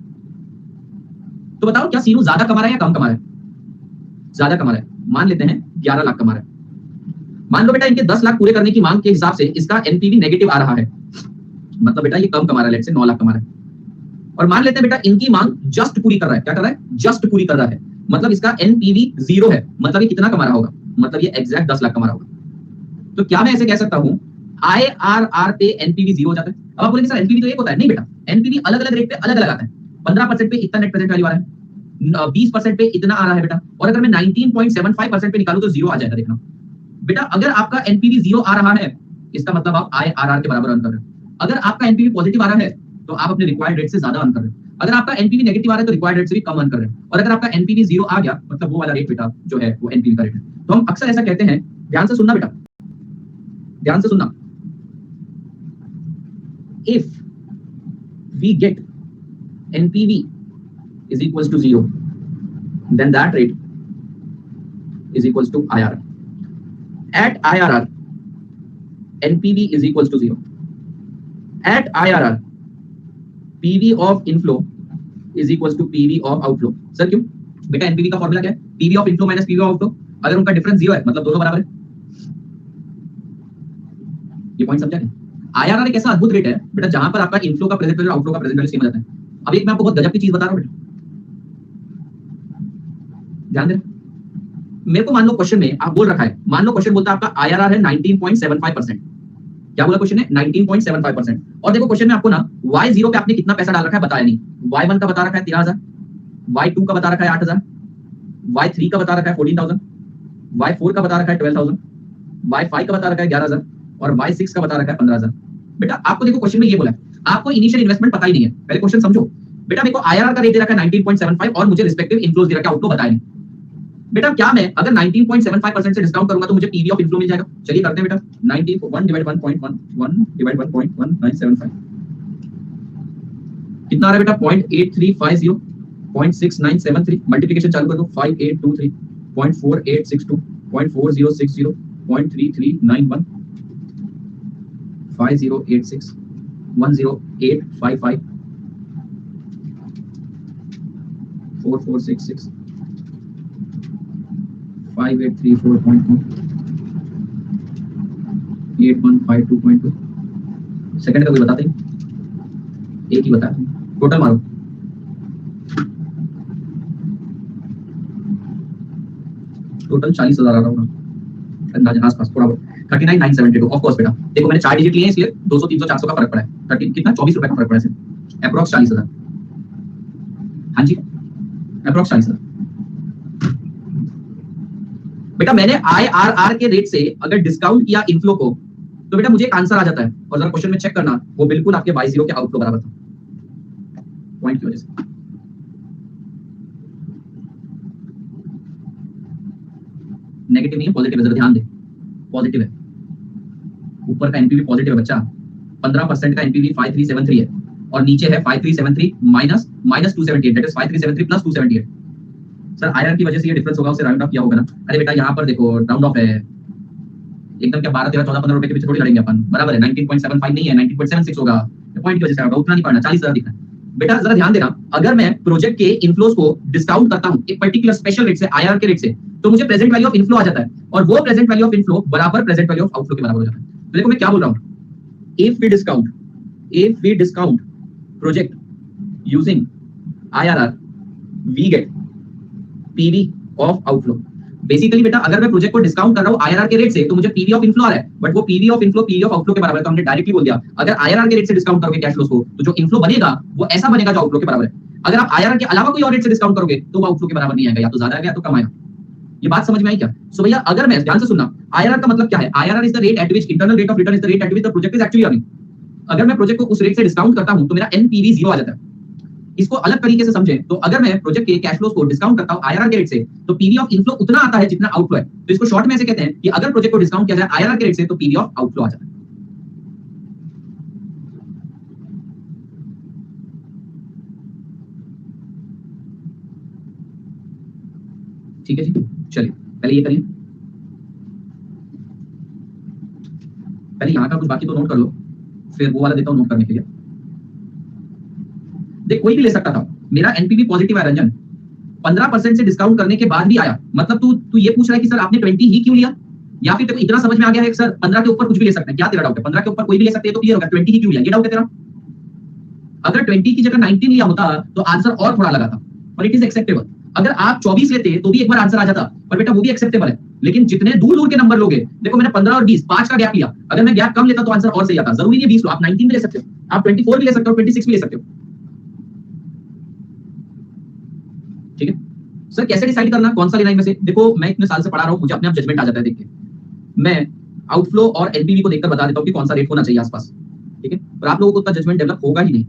तो बताओ क्या सीनू ज्यादा कमा रहा है या कम कमा रहा है? ज्यादा कमा रहा है। मान लेते हैं 11 लाख कमा रहा है। मान लो बेटा इनके 10 लाख पूरे करने की मांग के हिसाब से इसका एनपीवी नेगेटिव आ रहा है, मतलब बेटा ये कम कमा रहा है, लेट्स से 9 लाख कमा रहा है। और मान लेते हैं बेटा इनकी मांग जस्ट पूरी कर रहा है। क्या कर रहा है? जस्ट पूरी कर रहा है, मतलब इसका एनपीवी 0 है, मतलब ये कितना कमा रहा होगा? मतलब ये एग्जैक्ट 10 लाख कमा रहा होगा। तो क्या मैं ऐसे कह सकता हूं आईआरआर पे एनपीवी 0 हो जाता है? अब आप बोलेंगे सर एनपीवी तो एक होता है। नहीं बेटा, एनपीवी अलग अलग रेट पे अलग अलग आता है। 15% पे इतना नेट प्रेजेंट वैल्यू आ रहा है, 20% पे इतना आ रहा है बेटा, और अगर मैं 19.75% पे निकालूं तो 0 आ जाएगा। देखना बेटा अगर आपका एनपीवी 0 आ रहा है इसका मतलब आप आईआरआर के बराबर अर्न कर रहे हो। अगर आपका एनपीवी पॉजिटिव आ रहा है तो आप अपने रिक्वायर्ड रेट से ज्यादा अर्न कर रहे हो। अगर आपका एनपीवी नेगेटिव आ रहा है तो रिक्वायर्ड रेट से भी कम अर्न कर रहे हो। और अगर आपका एनपीवी 0 आ गया मतलब वो वाला रेट बेटा जो है वो एनपीवी का रेट है। तो हम अक्सर ऐसा कहते हैं, ध्यान से सुनना बेटा, ध्यान से सुनना, if we get NPV is equals to 0, then that rate is equals to IRR. At IRR, NPV is equals to 0. At IRR, PV of inflow is equals to PV of outflow. Sir क्यों? बेटा NPV का formula क्या है? PV of inflow minus PV of outflow. अगर उनका difference 0 है मतलब दोनों बराबर है. ये पॉइंट समझा क्या? IRR एक ऐसा अद्भुत रेट है बेटा जहां पर आपका इनफ्लो का प्रेजेंट वैल्यू और आउटफ्लो का प्रेजेंट वैल्यू सेम हो जाता है. अब एक मैं आपको बहुत गजब की चीज बता रहा हूं बेटा, ध्यान देना. मेरे को मान लो क्वेश्चन में आप बोल रखा है, मान लो क्वेश्चन बोलता है आपका IRR है 19.75%. क्या बोला क्वेश्चन है? 19.75%. और देखो क्वेश्चन में आपको ना Y0 पे आपने कितना पैसा डाल रखा है बताया नहीं. Y1 का बता रखा है 13,000, Y2 का बता रखा है 8,000, Y3 का बता रखा है 14,000, Y4 का बता रखा है 12,000, Y5 का बता रखा है 11,000 और Y6 का बता रखा है 15,000. बेटा आपको देखो क्वेश्चन में ये बोला है, आपको इनिशियल इन्वेस्टमेंट पता ही नहीं है. पहले क्वेश्चन समझो. बेटा मेरे को IRR का रेट दे रखा है 19.75 और मुझे रिस्पेक्टिव इनफ्लोज दे रखा है, आउटफ्लो बताया नहीं. बेटा क्या मैं अगर 19.75% से डिस्काउंट करूंगा तो मुझे पीवी ऑफ इनफ्लो मिल जाएगा? चलिए करते हैं बेटा. 91 डिवाइड 1.175 कितना आ रहा है बेटा? 0.8350, 0.6973. मल्टीप्लिकेशन चालू कर दो. 5823, 0.4862, 0.4060, 0.3391, 5086, 10855, 4466, 5834.1, 8152.2. सेकंड का कोई बताते हैं? एक ही बता. टोटल मारो. टोटल 40,000 आ रहा होगा अंदाजा आसपास थोड़ा बहुत. 39,972. ऑफ कोर्स बेटा देखो मैंने 4 डिजिट लिए हैं इसलिए 200 300 400 का फर्क पड़ा है. 30 कितना 24 रुपए का फर्क पड़ा है. अप्रॉक्स 40,000. हाँ जी अप्रॉक्स 40,000. बेटा मैंने IRR के रेट से अगर डिस्काउंट किया इनफ्लो को तो बेटा मुझे एक आंसर आ जाता है. और जरा क्वेश्चन में चेक करना वो बिल्कुल आपके Y0 के आउटफ्लो बराबर था पॉइंट की वजह से. नेगेटिव नहीं है पॉजिटिव है, जरा ध्यान दे. पॉजिटिव है. ऊपर का एनपीवी पॉजिटिव है बच्चा. 15% का एनपीवी 5373 है और नीचे है 5373 minus 278 that is 5373 plus 278. Sir IR की वजह से ये डिफरेंस होगा, उसे राउंड ऑफ किया होगा ना. अरे बेटा यहाँ पर देखो राउंड ऑफ है एकदम. क्या 12 13 14 15 रुपए के पीछे थोड़ी लड़ेंगे अपन. बराबर है. 19.75 नहीं है 19.76 होगा. पॉइंट की वजह से होगा, उतना नहीं पढ़ना. 40,000 दिखना है. बेटा जरा ध्यान देना, अगर मैं प्रोजेक्ट के इनफ्लोस को डिस्काउंट करता हूं एक पर्टिकुलर स्पेशल रेट से आईआर के रेट से तो मुझे प्रेजेंट वैल्यू ऑफ इनफ्लो आ जाता है और वो प्रेजेंट वैल्यू ऑफ इनफ्लो बराबर प्रेजेंट वैल्यू ऑफ आउटफ्लो के बराबर हो जाता है. तो देखो मैं क्या बोल रहा हूं. If we discount project using IRR we get PV of outflow. Basically बेटा अगर मैं प्रोजेक्ट को डिस्काउंट कर रहा हूं आईआरआर के रेट से तो मुझे पीवी ऑफ इनफ्लो आ रहा है बट वो PV of inflow PV of outflow के बराबर है. तो हमने डायरेक्टली बोल दिया अगर आईआरआर के रेट से डिस्काउंट करोगे कैश फ्लोस को तो जो इनफ्लो बनेगा वो ऐसा बनेगा जो आउटफ्लो के बराबर है. अगर आप आईआरआर के अलावा कोई और रेट से डिस्काउंट करोगे तो वो आउटफ्लो के बराबर नहीं आएगा, या तो ज्यादा आएगा या तो कम आएगा. ये बात समझ में आई क्या? सो भैया अगर मैं ध्यान से सुनना, आईआरआर का मतलब क्या है? IRR is the rate at which internal rate of return is the rate at which the project is actually earning. अगर मैं प्रोजेक्ट को उस रेट से डिस्काउंट करता हूं तो मेरा एनपीवी 0 आ जाता है. इसको अलग तरीके से समझें तो अगर मैं प्रोजेक्ट के कैश फ्लोस को डिस्काउंट करता हूं आईआरआर के रेट से तो पीवी ऑफ इनफ्लो उतना आता है जितना आउटफ्लो है. तो इसको शॉर्ट में ऐसे कहते हैं कि अगर प्रोजेक्ट को डिस्काउंट किया जाए आईआरआर के रेट से तो पीवी ऑफ आउटफ्लो आ जाता है. ठीक है जी. चलिए पहले ये करिए, पहले यहां का कुछ बाकी तो नोट कर लो, फिर वो वाला देता हूं नोट करने के लिए. देख कोई भी ले सकता था. मेरा एनपीवी पॉजिटिव है रंजन. 15% से डिस्काउंट करने के बाद भी आया. मतलब तू ये पूछ रहा है कि सर आपने 20 ही क्यों लिया, या फिर तेरे को इतना समझ में आ गया है कि सर 15 के ऊपर कुछ भी ले सकते हैं. क्या तेरा डाउट है? 15 के ऊपर कोई भी ले सकते हैं तो क्लियर होगा. 20 ही क्यों लिया ये डाउट है तेरा. अगर 20 की जगह 19 लिया होता तो आंसर और थोड़ा लगा था और इट इज एक्सेप्टेबल. अगर आप 24 लेते तो भी एक बार आंसर आ जाता पर बेटा वो भी एक्सेप्टेबल है. लेकिन जितने दूर दूर के नंबर लोगे, देखो मैंने 15 और 20 5 का गैप लिया. अगर मैं गैप कम लेता तो आंसर और सही आता. जरूरी नहीं 20 लो, आप 19 भी ले सकते हो, आप 24 भी ले सकते हो, 26 भी ले सकते हो. ठीक है सर. कैसे डिसाइड करना कौन सा लेना है इनमें से? देखो मैं इतने साल से पढ़ा रहा हूं, मुझे अपने आप जजमेंट आ जाता है देख के. मैं आउटफ्लो और एनपीवी को देखकर बता देता हूं कि कौन सा रेट होना चाहिए आसपास. ठीक है. पर आप लोगों को उतना जजमेंट डेवलप होगा ही नहीं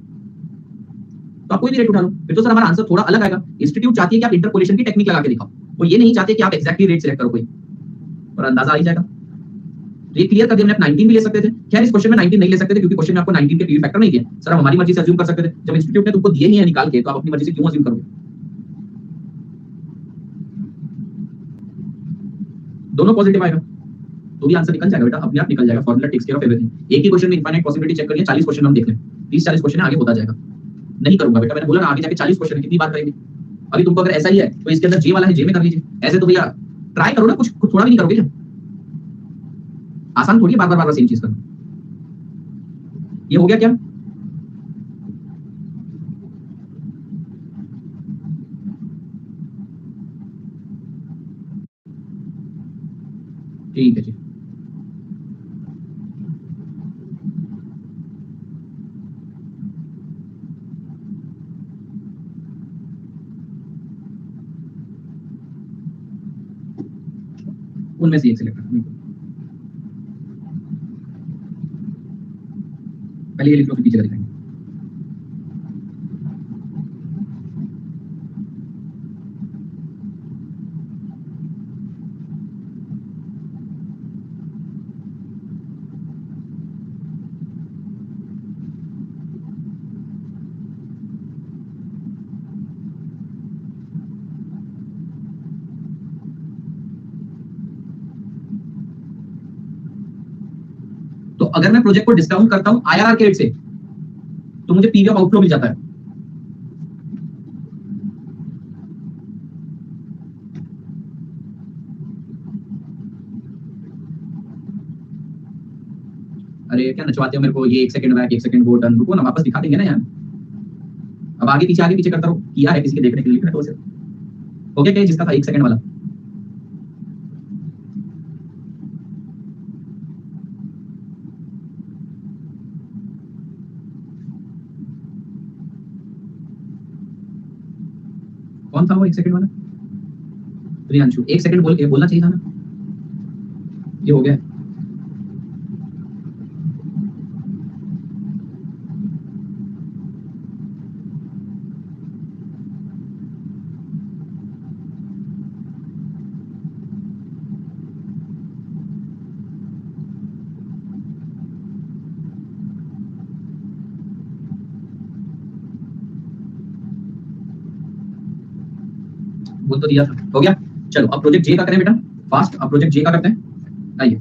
तो आप कोई भी रेट उठा लो. फिर तो सर हमारा आंसर थोड़ा अलग आएगा. इंस्टीट्यूट चाहती है कि आप इंटरपोलेशन की टेक्निक लगा के दिखाओ, वो ये नहीं चाहते कि आप एक्जैक्टली रेट सिलेक्ट करो कोई, और अंदाजा आ ही जाएगा. तो ये क्लियर कर दिया, हमने 19 भी ले सकते थे। खैर इस क्वेश्चन में 19 नहीं ले सकते थे क्योंकि क्वेश्चन में आपको 19 के पीवी फैक्टर नहीं दिया। सर हम हमारी मर्जी से अज्यूम कर सकते थे, जब इंस्टीट्यूट ने तुमको दिए ही है निकाल के तो आप अपनी मर्जी से क्यों अज्यूम करोगे? दोनों पॉजिटिव आएगा तो भी आंसर निकल जाएगा बेटा, अपने आप निकल जाएगा। Formula takes care of everything. एक ही क्वेश्चन में इनफाइनाइट पॉसिबिलिटी चेक करिए, 40 क्वेश्चन हम देख लें, 30-40 क्वेश्चन आगे होता जाएगा। नहीं करूंगा बेटा, मैंने बोला ना आगे जाके 40 क्वेश्चन है, कितनी बार करेंगे? अभी तुमको अगर ऐसा ही है तो इसके अंदर जे वाला है, जे में कर लीजिए। ऐसे तो भैया ट्राई करो ना, कुछ थोड़ा भी नहीं करोगे क्या? आसान थोड़ी है बार बार सेम चीज करना। ये हो गया क्या? ठीक है जी। उनमें से एक सिलेक्ट करना, पहले ये लिख लो फिर पीछे का दिखाएंगे। तो अगर मैं प्रोजेक्ट को डिस्काउंट करता हूं आईआरआर के रेट से तो मुझे पीवी ऑफ आउटफ्लो मिल जाता है। अरे क्या नचवाते हो मेरे को, ये 1 सेकंड बैक 1 सेकंड वो डन, रुको ना वापस दिखा देंगे ना यार। अब आगे पीछे करता रहो, किया है किसी के देखने के लिए तो हो गया क्या जिसका था 1 सेकंड वाला? कौन था वो 1 सेकंड वाला? प्रियांशु 1 सेकंड बोल के बोलना चाहिए था ना। ये हो गया। बोल तो दिया था, हो गया। चलो अब प्रोजेक्ट जे का करें बेटा फास्ट। अब प्रोजेक्ट जे का करते हैं, आइए।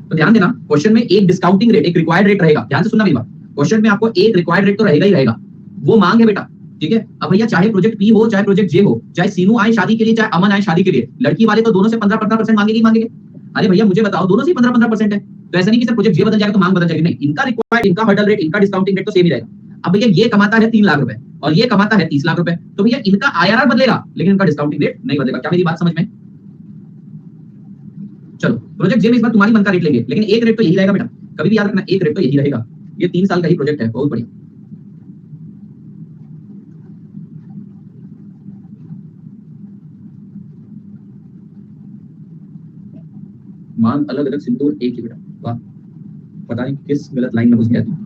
तो ध्यान देना क्वेश्चन में एक डिस्काउंटिंग रेट, एक रिक्वायर्ड रेट रहेगा। ध्यान से सुनना मेरी बात, क्वेश्चन में आपको एक रिक्वायर्ड रेट तो रहेगा ही रहेगा, वो मांग है बेटा। ठीक है, अब भैया चाहे प्रोजेक्ट पी हो चाहे प्रोजेक्ट जे हो, चाहे सीनू आए शादी के लिए चाहे अमन आए शादी के लिए, लड़की वाले तो दोनों से 15% मांगेगी मांगेंगे। अरे भैया मुझे बताओ, दोनों से 15% है तो ऐसा नहीं कि सर प्रोजेक्ट जे बदल जाएगा तो मांग बदल जाएगी, नहीं। इनका रिक्वायर्ड, इनका हर्डल रेट, इनका डिस्काउंटिंग रेट तो सेम ही रहेगा। अब भैया ये कमाता है 3 लाख रुपए और ये कमाता है 30 लाख रुपए, तो भैया इनका आईआरआर बदलेगा लेकिन इनका डिस्काउंटिंग रेट नहीं बदलेगा। क्या मेरी बात समझ में? चलो प्रोजेक्ट जे में इस बार तुम्हारी मन का रेट लेंगे, लेकिन एक रेट तो यही रहेगा बेटा, कभी भी याद रखना, एक रेट तो यही रहेगा। ये 3 साल का ही प्रोजेक्ट है, बहुत बढ़िया। मान अलग अलग, सिंदूर एक ही बेटा। वाह, पता नहीं किस गलत लाइन में घुस गया तू।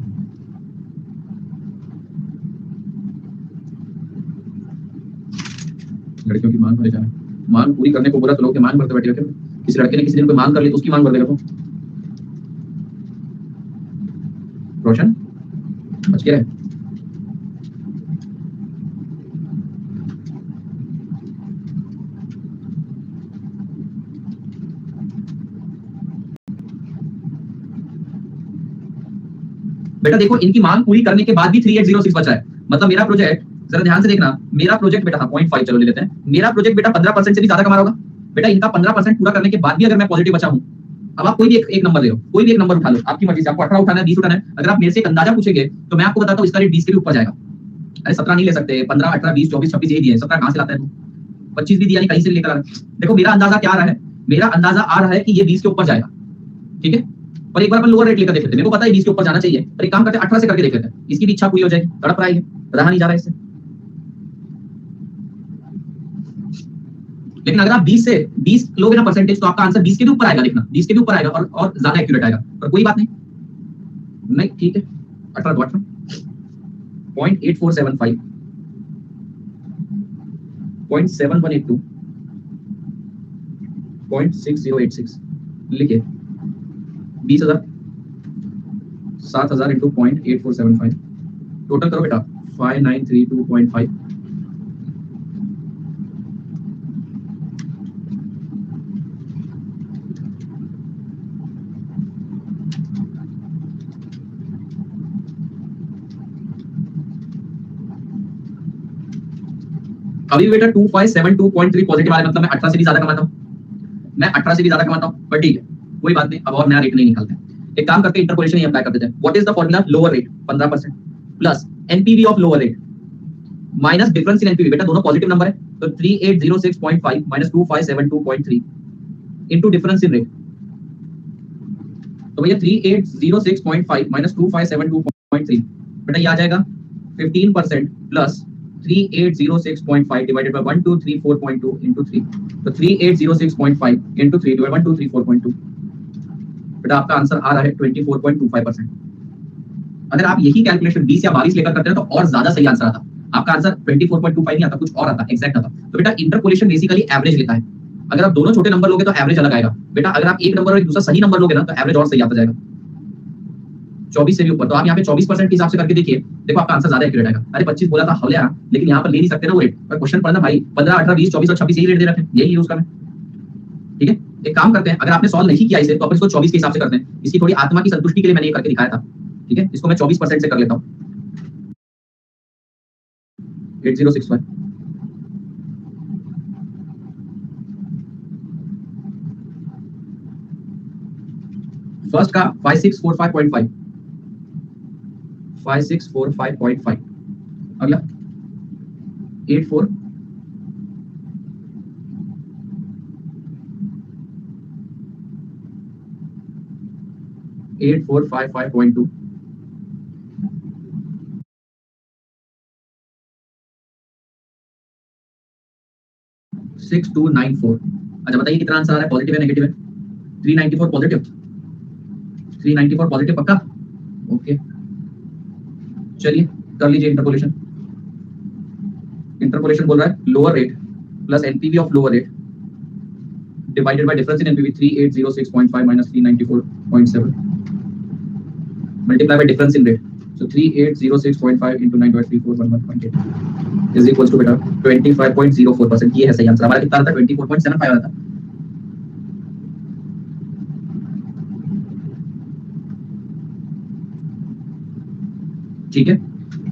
लड़कियों की मांग भरे जाना, मांग पूरी करने को बोला तो लोग के मांग भरते बैठे रहते हैं। किसी लड़के ने किसी दिन कोई मांग कर ली तो उसकी मांग भर देगा तू। रोशन बच के रहे। बेटा देखो इनकी मांग पूरी करने के बाद भी 3806 बचा है, मतलब मेरा प्रोजेक्ट, जरा ध्यान से देखना, मेरा प्रोजेक्ट बेटा, हाँ 0.5 चलो ले लेते हैं, मेरा प्रोजेक्ट बेटा 15% से भी ज्यादा कमा रहा होगा। बेटा इनका 15% पूरा करने के बाद भी अगर मैं पॉजिटिव बचा हूं, अब आप कोई भी एक नंबर ले लो, कोई भी एक नंबर उठा लो, आपकी मर्जी से, आपको 18 उठाना है 20 उठाना है। अगर आप मेरे से एक अंदाजा पूछेंगे तो मैं आपको बताता हूँ इसका रेट 20 के भी ऊपर जाएगा। अरे 17 नहीं ले सकते, 15, 18, 20, 24, 26 यही दिए, 17 कहां से लाता है तू? 25 भी दिया नहीं, कहीं से लेकर आ रहा है। देखो मेरा अंदाजा क्या आ रहा है, मेरा अंदाजा आ रहा है कि ये 20 के ऊपर जाएगा। ठीक है, पर एक बार अपन लोअर रेट लेकर देख लेते हैं, मेरे को पता है 20 के ऊपर जाना चाहिए, पर एक काम करते हैं 18 से करके देख लेते हैं, इसकी भी इच्छा पूरी हो जाएगी। तड़प रहा है, रहा नहीं जा रहा है इससे। लेकिन अगर आप 20 लोगे ना परसेंटेज तो आपका आंसर 20 के भी ऊपर आएगा, देखना 20 के भी ऊपर आएगा और ज्यादा एक्यूरेट आएगा, पर कोई बात नहीं ठीक है। 18 तो 18, 0.8475, 0.7182, 0.6086, लिखिए 20,000, 7,000 इंटू 0.8475, टोटल करो बेटा 5932.5। अभी बेटा 2572.3 पॉजिटिव आ रहा है, मतलब मैं 18 से भी ज्यादा कमाता हूँ, मैं 18 से भी ज्यादा कमाता हूँ, पर ठीक है कोई बात नहीं, अब और नया रेट नहीं निकालते हैं। एक काम करके इंटरपोलेशन ही अप्लाई कर देते हैं। What is the formula? Lower rate 15% plus NPV of lower rate minus difference in NPV, बेटा दोनों पॉजिटिव नंबर है, तो 3806.5 minus 2572.3 into difference in rate, तो भैया 3806.5 माइनस 2572.3, बेटा ये आ जाएगा 15% प्लस 3806.5 डिवाइडेड बाय 1234.2 into 3, तो 3806.5 into 3 डिवाइडेड बाय 1234.2, बेटा आपका आंसर आ रहा है 24.25%। अगर आप यही कैलकुलेशन 20 या 22 लेकर करते हैं तो और ज्यादा सही आंसर आता, आपका आंसर 24.25 नहीं आता, कुछ और आता, एग्जैक्ट आता। तो बेटा इंटरपोलेशन बेसिकली एवरेज लेता है, अगर आप दोनों छोटे नंबर लोगे तो एवरेज अलग आएगा बेटा, अगर आप एक नंबर और एक दूसरा सही नंबर लोगे ना तो एवरेज और सही आता जाएगा 24 से भी ऊपर। तो आप यहाँ पे 24% के हिसाब से करके देखिए, देखो आपका आंसर ज्यादा एक्यूरेट आएगा। अरे 25 बोला था हौले यार, लेकिन यहाँ पर ले नहीं सकते ना वो रेट, पर क्वेश्चन पढ़ना भाई 15, 18, 20, 24 और 26 यही रेट दे रखे हैं, यही यूज करना है। ठीक है, एक काम करते हैं, अगर आपने सॉल्व नहीं किया इसे तो अपन इसको 24 के हिसाब से करते हैं, इसकी थोड़ी आत्मा की संतुष्टि के लिए मैंने ये करके दिखाया था। ठीक है, इसको मैं 24% से कर लेता हूँ, 8065 फर्स्ट का 5645.5, 5645.5, अगला 84 8455.2, 6294। अच्छा बताइए कितना आंसर आ रहा है, पॉजिटिव है नेगेटिव है? 394 पॉजिटिव, 394 पॉजिटिव पक्का? ओके चलिए कर लीजिए इंटरपोलेशन। इंटरपोलेशन बोल रहा है lower rate plus NPV of lower rate divided by difference in NPV 3806.5 minus 394.7 multiply by difference in rate, so 3806.5 into 9.3411.8 is equals to बेटा 25.04%। ये है सही आंसर। हमारा कितना आता है? 24.75 आता। ठीक है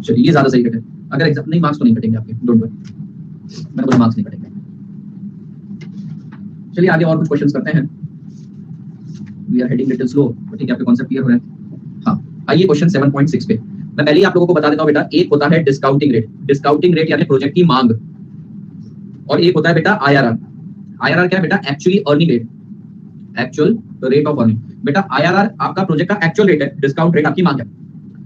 चलिए, ये ज्यादा सही कटे, अगर एग्जाम नहीं मार्क्स तो नहीं कटेंगे आपके, डोंट वरी, मैंने बोला मार्क्स नहीं कटेंगे। चलिए आगे और कुछ क्वेश्चंस करते हैं, we are heading little slow, ठीक है आपके कॉन्सेप्ट क्लियर हो रहे हैं। हाँ आइए क्वेश्चन 7.6 पे, मैं पहले ही आप लोगों को बता देता हूँ बेटा, एक होता है डिस्काउंटिंग रेट, डिस्काउंटिंग रेट यानी प्रोजेक्ट की मांग, और एक होता है बेटा आईआरआर। आईआरआर क्या है बेटा? Actually earning rate, actual rate of earning. बेटा आईआरआर आपका प्रोजेक्ट का एक्चुअल रेट है, डिस्काउंट रेट आपकी मांग है।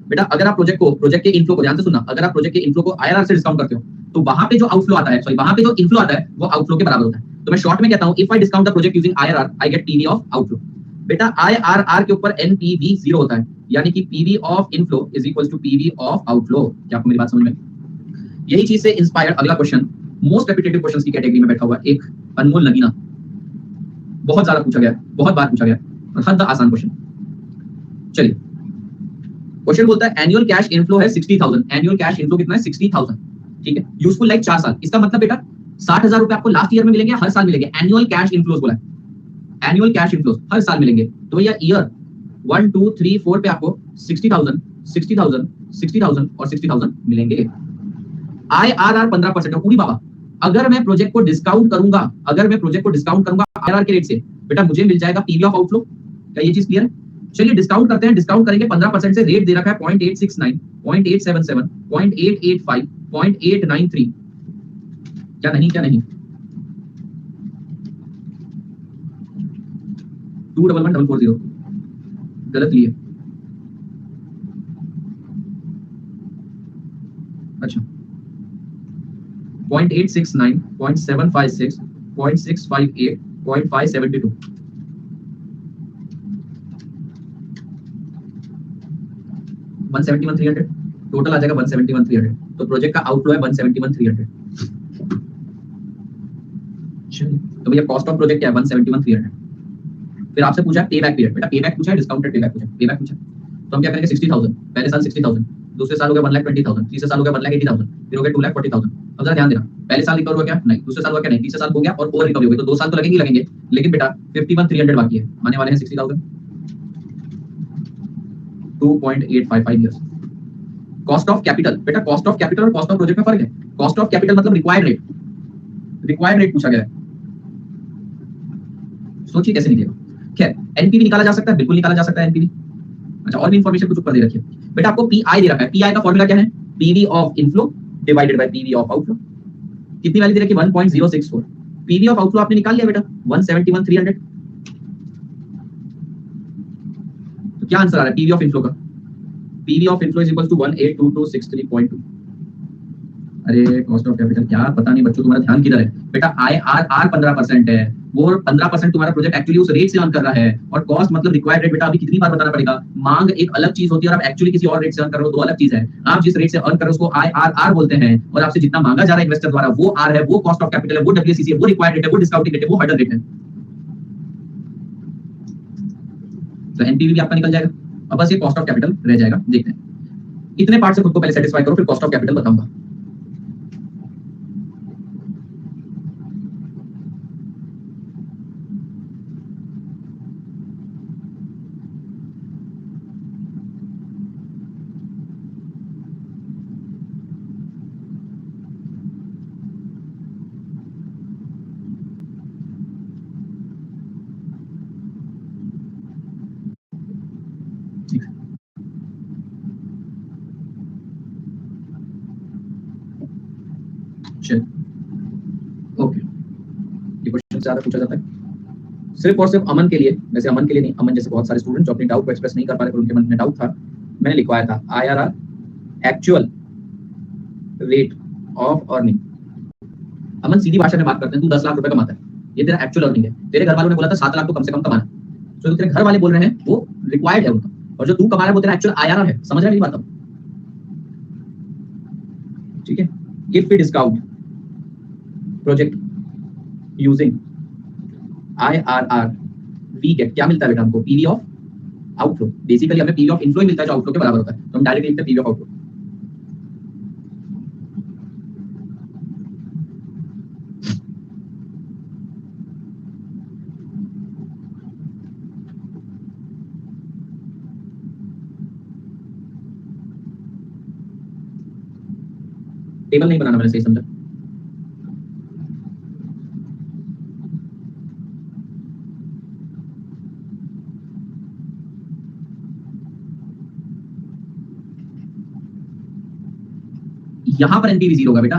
बेटा अगर आप प्रोजेक्ट के इनफ्लो को, ध्यान से सुनना, अगर आप प्रोजेक्ट के इनफ्लो को आईआरआर से डिस्काउंट करते हो तो वहां पे जो आउटफ्लो आता है, सॉरी वहां पे जो इनफ्लो आता है वो आउटफ्लो के बराबर होता है। तो मैं शॉर्ट में कहता हूं, if I discount the project using IRR I get PV of outflow. बेटा आईआरआर के ऊपर एनपीवी 0 होता है, यानी कि PV of inflow is equals to PV of outflow. क्या आपको मेरी बात समझ में? यही चीज से इंस्पायर्ड अगला क्वेश्चन, मोस्ट रेपिटेटिव क्वेश्चंस की कैटेगरी में बैठा हुआ एक अनमोल नगीना, बहुत ज्यादा पूछा गया, बहुत बार पूछा गया, और हद आसान क्वेश्चन। चलिए क्वेश्चन बोलता है एनुअल कैश इनफ्लो है 60,000, एनुअल कैश इनफ्लो कितना है? 60,000। ठीक है, यूजफुल लाइफ 4 साल, इसका मतलब बेटा 60,000 रुपए आपको लास्ट ईयर में मिलेंगे, हर साल मिलेंगे। एनुअल कैश इनफ्लोस बोला है, एनुअल कैश इनफ्लोस हर साल मिलेंगे। तो भैया ईयर 1 2 3 4 पे आपको 60,000 60,000 60,000 और 60,000 मिलेंगे। आईआरआर 15% है। पूरी बाबा, अगर मैं प्रोजेक्ट को डिस्काउंट करूंगा, अगर मैं प्रोजेक्ट को डिस्काउंट करूंगा आईआरआर के रेट से, बेटा मुझे मिल जाएगा पीवी ऑफ आउटफ्लो। क्या ये चीज क्लियर है? चलिए डिस्काउंट करते हैं, डिस्काउंट करेंगे 15% से, रेट दे रखा है 0.869 0.877 0.885 0.893। क्या नहीं, क्या नहीं? 211140 गलत लिए। अच्छा 0.869 0.756 0.658 0.572 171,300 टोटल आ जाएगा 171,300। तो प्रोजेक्ट का आउटफ्लो है 171,300। चलिए तो भैया कॉस्ट ऑफ प्रोजेक्ट क्या है? 171,300। फिर आपसे पूछा पे बैक पीरियड, बेटा पे बैक पूछा है, डिस्काउंटेड पे बैक पूछा है, पे बैक पूछा है। तो हम क्या करेंगे 60,000 पहले साल 60,000, दूसरे साल हो गया 1,20,000, तीसरे साल हो गया 1,80,000, फिर हो गया 2,40,000। अब जरा ध्यान देना, पहले साल रिकवर हुआ क्या? नहीं। दूसरे साल हुआ क्या? नहीं। तीसरे साल हो गया और ओवर रिकवरी हो गई, तो 2 साल तो लगेंगे लगेंगे, लेकिन बेटा 51,300 बाकी है, आने वाले हैं 60,000, 2.855 ईयर्स। कॉस्ट ऑफ कैपिटल, बेटा कॉस्ट ऑफ कैपिटल और कॉस्ट ऑफ प्रोजेक्ट में फर्क है। कॉस्ट ऑफ कैपिटल मतलब रिक्वायर्ड रेट, रिक्वायर्ड रेट पूछा गया है। सोचिए कैसे निकलेगा। खैर एनपीवी निकाला जा सकता है, बिल्कुल निकाला जा सकता है एनपीवी। अच्छा और भी इंफॉर्मेशन कुछ ऊपर दे रखी है बेटा, आपको पीआई दे रखा है। पीआई का फॉर्मूला क्या है? PV of inflow divided by PV of outflow. कितनी वैल्यू दे रखी है? 1.064। पीवी ऑफ आउटफ्लो आपने निकाल लिया बेटा 171,300। तो क्या आंसर आ रहा है पीवी ऑफ इनफ्लो का? PV of inflow is equal to 182263.2। अरे कॉस्ट ऑफ कैपिटल क्या पता नहीं बच्चों, तुम्हारा ध्यान किधर है बेटा? आईआरआर 15% है, वो 15% तुम्हारा प्रोजेक्ट एक्चुअली उस रेट से अर्न कर रहा है, और कॉस्ट मतलब रिक्वायर्ड रेट। बेटा अभी कितनी बार बताना पड़ेगा, मांग एक अलग चीज होती है और आप एक्चुअली किसी और रेट से अर्न कर रहे हो, दो अलग चीज है। आप जिस रेट से अर्न कर रहे हो उसको आईआरआर बोलते हैं, और आपसे जितना मांगा जा रहा है इन्वेस्टर द्वारा वो आर है, वो कॉस्ट ऑफ कैपिटल है, वो डब्ल्यूसीसी है, वो रिक्वायर्ड रेट है, वो डिस्काउंटिंग रेट है, वो हर्डल रेट है। तो एनपीवी भी आपका निकल जाएगा, अब बस ये कॉस्ट ऑफ कैपिटल रह जाएगा। देखते हैं, इतने पार्ट से खुद को पहले सेटिस्फाई करो, फिर कॉस्ट ऑफ कैपिटल बताऊंगा। ओके, ये क्वेश्चन ज्यादा पूछा जाता है सिर्फ और सिर्फ अमन के लिए, वैसे अमन के लिए नहीं, अमन जैसे बहुत सारे स्टूडेंट जो अपने डाउट को एक्सप्रेस नहीं कर पा रहे थे, उनके मन में डाउट था, मैंने लिखवाया था IRR actual rate of earning. Aman सीधी भाषा में बात करते हैं, तू 10 लाख रुपए कमाता है, ये तेरा एक्चुअल अर्निंग है। तेरे घर वालों ने बोला था 7 लाख तो कम से कम कमाना, तो तेरे घर वाले बोल रहे हैं वो रिक्वायर्ड है उनका, और जो तू कमा रहा है वो तेरा एक्चुअल आईआरआर है। समझ रहे मेरी बात? अब ठीक है, if we discount project using IRR we get, क्या मिलता है बेटा हमको? PV of outflow. बेसिकली हमें पीवी ऑफ इनफ्लो ही मिलता है जो आउटफ्लो के बराबर होता है, तो हम डायरेक्टली लिखते हैं पीवी ऑफ आउटफ्लो। टेबल नहीं बनाना, मैंने सही समझा? यहां पर एनपीवी 0 होगा बेटा,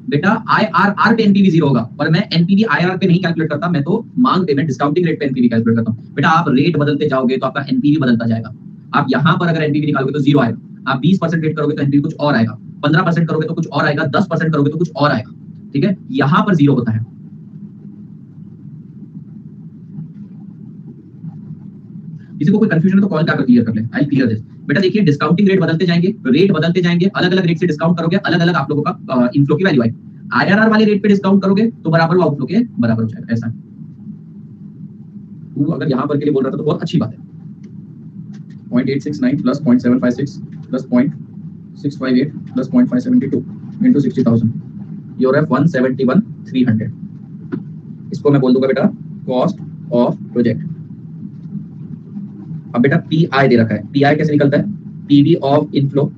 बेटा आईआरआर पे एनपीवी 0 होगा, और मैं एनपीवी आईआरआर पे नहीं कैलकुलेट करता, मैं तो मांग पे, मैं डिस्काउंटिंग रेट पे एनपीवी कैलकुलेट करता हूं। बेटा आप रेट बदलते जाओगे तो आपका एनपीवी बदलता जाएगा। आप यहां पर अगर एनपीवी निकालोगे तो 0 आएगा, आप 20% रेट करोगे तो एनपीवी कुछ और आएगा, 15% करोगे तो कुछ और आएगा, 10% करोगे तो कुछ और आएगा। ठीक है, यहां पर 0 होता है। किसी को कोई कंफ्यूजन है तो कॉल कर क्लियर कर ले, आई क्लियर दिस। बेटा देखिए डिस्काउंटिंग रेट बदलते जाएंगे, रेट बदलते जाएंगे, अलग अलग रेट से डिस्काउंट करोगे, अलग अलग आप लोगों का इनफ्लो की वैल्यू आएगी। आईआरआर वाले रेट पे डिस्काउंट करोगे तो बराबर वो आउटफ्लो के बराबर हो जाएगा। ऐसा तू अगर यहां पर के लिए बोल रहा था तो बहुत अच्छी बात है। 0.869 plus 0.756 plus 0.658 plus 0.572 into 60,000, your है 171,300। इसको मैं बोल दूंगा बेटा कॉस्ट ऑफ प्रोजेक्ट। अब बेटा पीआई दे रखा है, पीआई कैसे निकलता है? PV of inflow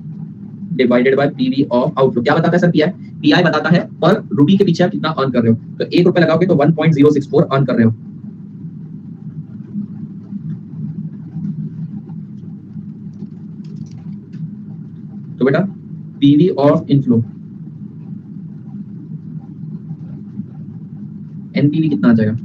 divided by PV of outflow. क्या बताता है सर पीआई? पीआई बताता है पर रुपी के पीछे आप कितना अर्न कर रहे हो, तो 1 रुपए लगाओगे तो 1.064 अर्न कर रहे हो। तो बेटा पीवी ऑफ इनफ्लो एनपीवी कितना आ जाएगा?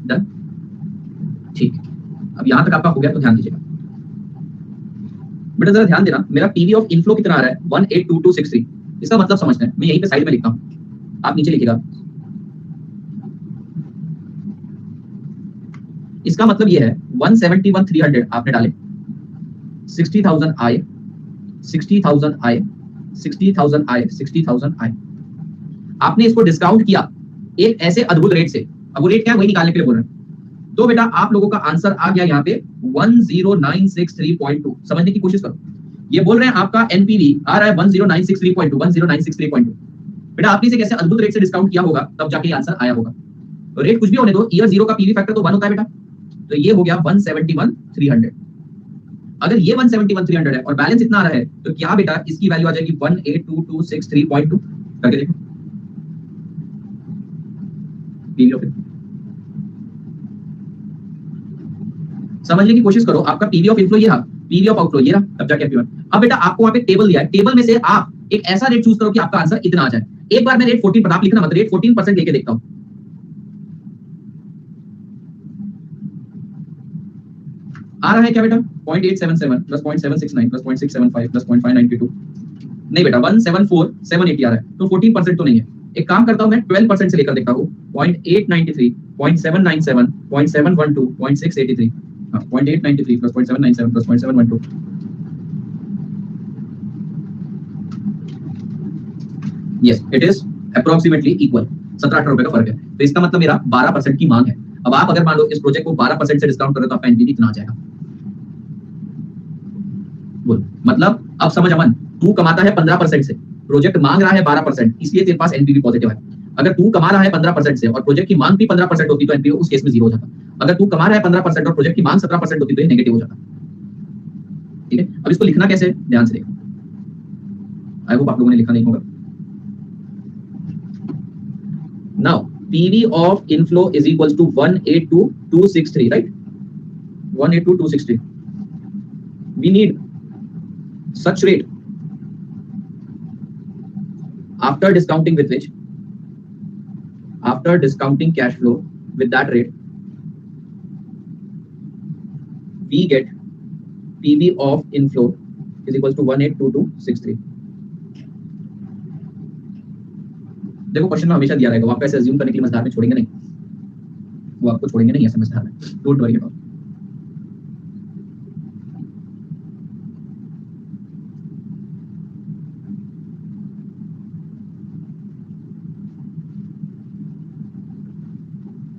डन, ठीक। अब यहां तक आपका हो गया तो ध्यान दीजिएगा बेटा, जरा ध्यान देना, मेरा पीवी ऑफ इनफ्लो कितना आ रहा है? 182263। इसका मतलब समझते हैं, मैं यहीं पे साइड में लिखता हूं, आप नीचे लिखिएगा इसका मतलब ये है 171,300 आपने डाले, 60,000 आए, 60,000 आए, 60,000 आए, 60,000 आए। आपने इसको डिस्काउंट किया एक ऐसे अद्भुत रेट से। अब वो रेट क्या है वही निकालने के लिए बोल रहे हैं। तो बेटा आप लोगों का आंसर आ गया यहाँ पे 10963.2। समझने की कोशिश करो। ये बोल रहे हैं आपका एनपीवी आ रहा है 10963.2, 10963.2। बेटा आपने इसे कैसे अद्भुत रेट से डिस्काउंट किया होगा तब जाके ये आंसर आया होगा। तो रेट कुछ भी होने दो, ईयर 0 का पीवी फैक्टर तो 1 होता है बेटा। तो ये हो गया 171,300। अगर ये 171,300 है और बैलेंस इतना आ रहा है तो क्या बेटा इसकी वैल्यू आ जाएगी 182,263.2। करके देखो पीवी ऑफ इनफ्लो। समझने की कोशिश करो। आपका पीवी ऑफ इनफ्लो ये रहा, पीवी ऑफ आउटफ्लो ये रहा, तब जाके P1। अब बेटा आपको वहां पे टेबल दिया है, टेबल में से आप एक ऐसा रेट चूज करो कि आपका आंसर इतना आ जाए। एक बार मैं रेट 14 आप लिखना मत, रेट 14% लेके देखता हूं। आ रहा है क्या बेटा 0.877 प्लस 0.769 प्लस 0.675 प्लस 0.592। नहीं बेटा 174,780 आ रहा है, तो 14% तो नहीं है। एक काम करता हूं मैं 12% से लेकर देखता हूं 0.893 0.797 0.712 0.683। 0.893 plus 0.797 plus 0.712। Yes it is approximately equal. 17-18 रुपए का फर्क है। तो इसका मतलब मेरा 12% की मांग है। अब आप अगर मान लो इस प्रोजेक्ट को 12% से डिस्काउंट करें तो आपका एनपीवी कितना आ जाएगा? बोल मतलब अब समझ अमन, तू कमाता है 15% से, प्रोजेक्ट मांग रहा है 12%, इसलिए तेरे पास एनपीवी पॉजिटिव है। अगर तू कमा रहा है 15% से और प्रोजेक्ट की मांग भी 15% होती तो एनपीवी उस केस में 0 हो जाता। अगर तू कमा रहा है 15% और प्रोजेक्ट की मांग 17% होती तो ये नेगेटिव हो जाता। ठीक है, अब इसको लिखना कैसे, ध्यान से देखो। आई होप आप लोगों ने लिखा नहीं होगा। Now PV of inflow is equals to 182,263, right? 182,263. We need such rate after discounting with which, after discounting cash flow with that rate, we get PV of inflow is equals to 182,263. देखो question में हमेशा दिया रहेगा, वो आपको ऐसे assume करने के लिए मजेदार में छोड़ेंगे नहीं, वो आपको छोड़ेंगे नहीं ऐसे मजेदार में, डोंट वरी अबाउट।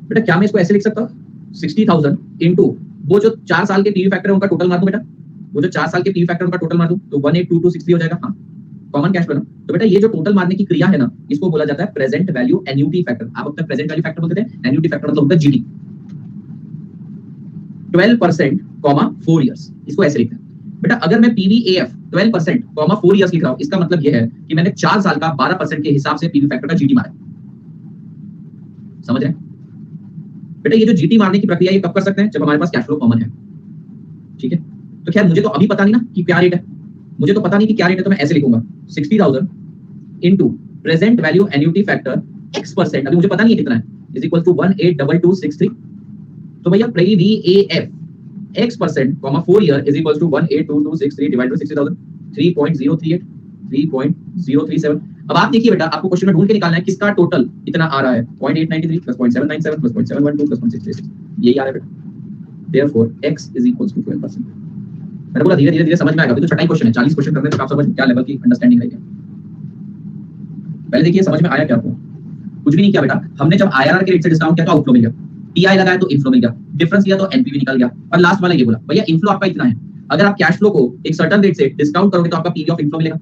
बेटा क्या मैं इसको ऐसे लिख सकता हूँ 60,000 इनटू वो जो 4 साल के पीवी फैक्टर है उनका टोटल मार दूं बेटा, वो जो 4 साल के पीवी फैक्टर उनका टोटल मार दूं तो 182,263 हो जाएगा। हाँ कॉमन कैश फ्लो ना। तो बेटा ये जो टोटल मारने की क्रिया है ना, इसको बोला जाता है प्रेजेंट वैल्यू एन्युटी फैक्टर। आप अपना प्रेजेंट वैल्यू फैक्टर बोलते थे, एन्युटी फैक्टर मतलब होता है जीडी। 12% 4 इयर्स, इसको ऐसे लिखते हैं बेटा। अगर मैं पीवीएएफ 12% 4 इयर्स लिख रहा हूं, इसका मतलब ये है कि मैंने 4 साल का 12% के हिसाब से पीवी फैक्टर का जीडी मारा। समझ रहे हैं बेटा? ये जो जीटी मारने की प्रक्रिया ये कब कर सकते हैं? जब हमारे पास कैश फ्लो कॉमन है। ठीक है, तो खैर मुझे तो अभी पता नहीं ना कि क्या रेट है, मुझे तो पता नहीं कि क्या रेट है, तो मैं ऐसे लिखूंगा 60,000 into present value annuity factor x%, अभी मुझे पता नहीं है कितना है, इज इक्वल टू 182,263। तो भैया PVAF x%, 4 year is equal to 182,263 divided by 60,000, 3.038, 3.037। अब आप देखिए बेटा, आपको क्वेश्चन में ढूंढ के निकालना है किसका टोटल इतना आ रहा है, 0.893 प्लस 0.797 प्लस 0.712 प्लस 0.636, यही आ रहा है बेटा। Therefore x is equal to 12%। मैंने बोला धीरे धीरे समझ में आएगा, अभी तो छठा ही क्वेश्चन है, 40 क्वेश्चन करने तक आप समझ क्या लेवल की अंडरस्टैंडिंग है। पहले देखिए समझ में आया क्या आपको? कुछ भी नहीं किया बेटा, हमने जब आईआरआर के रेट से डिस्काउंट किया तो आउटफ्लो मिल गया, टीआई लगाया तो इनफ्लो मिल गया, डिफरेंस लिया तो एनपीवी निकल गया, और लास्ट वाला ये बोला भैया इनफ्लो आपका इतना है, अगर आप कैश फ्लो को एक सर्टेन रेट से डिस्काउंट करोगे तो आपका पीवी ऑफ इनफ्लो मिलेगा,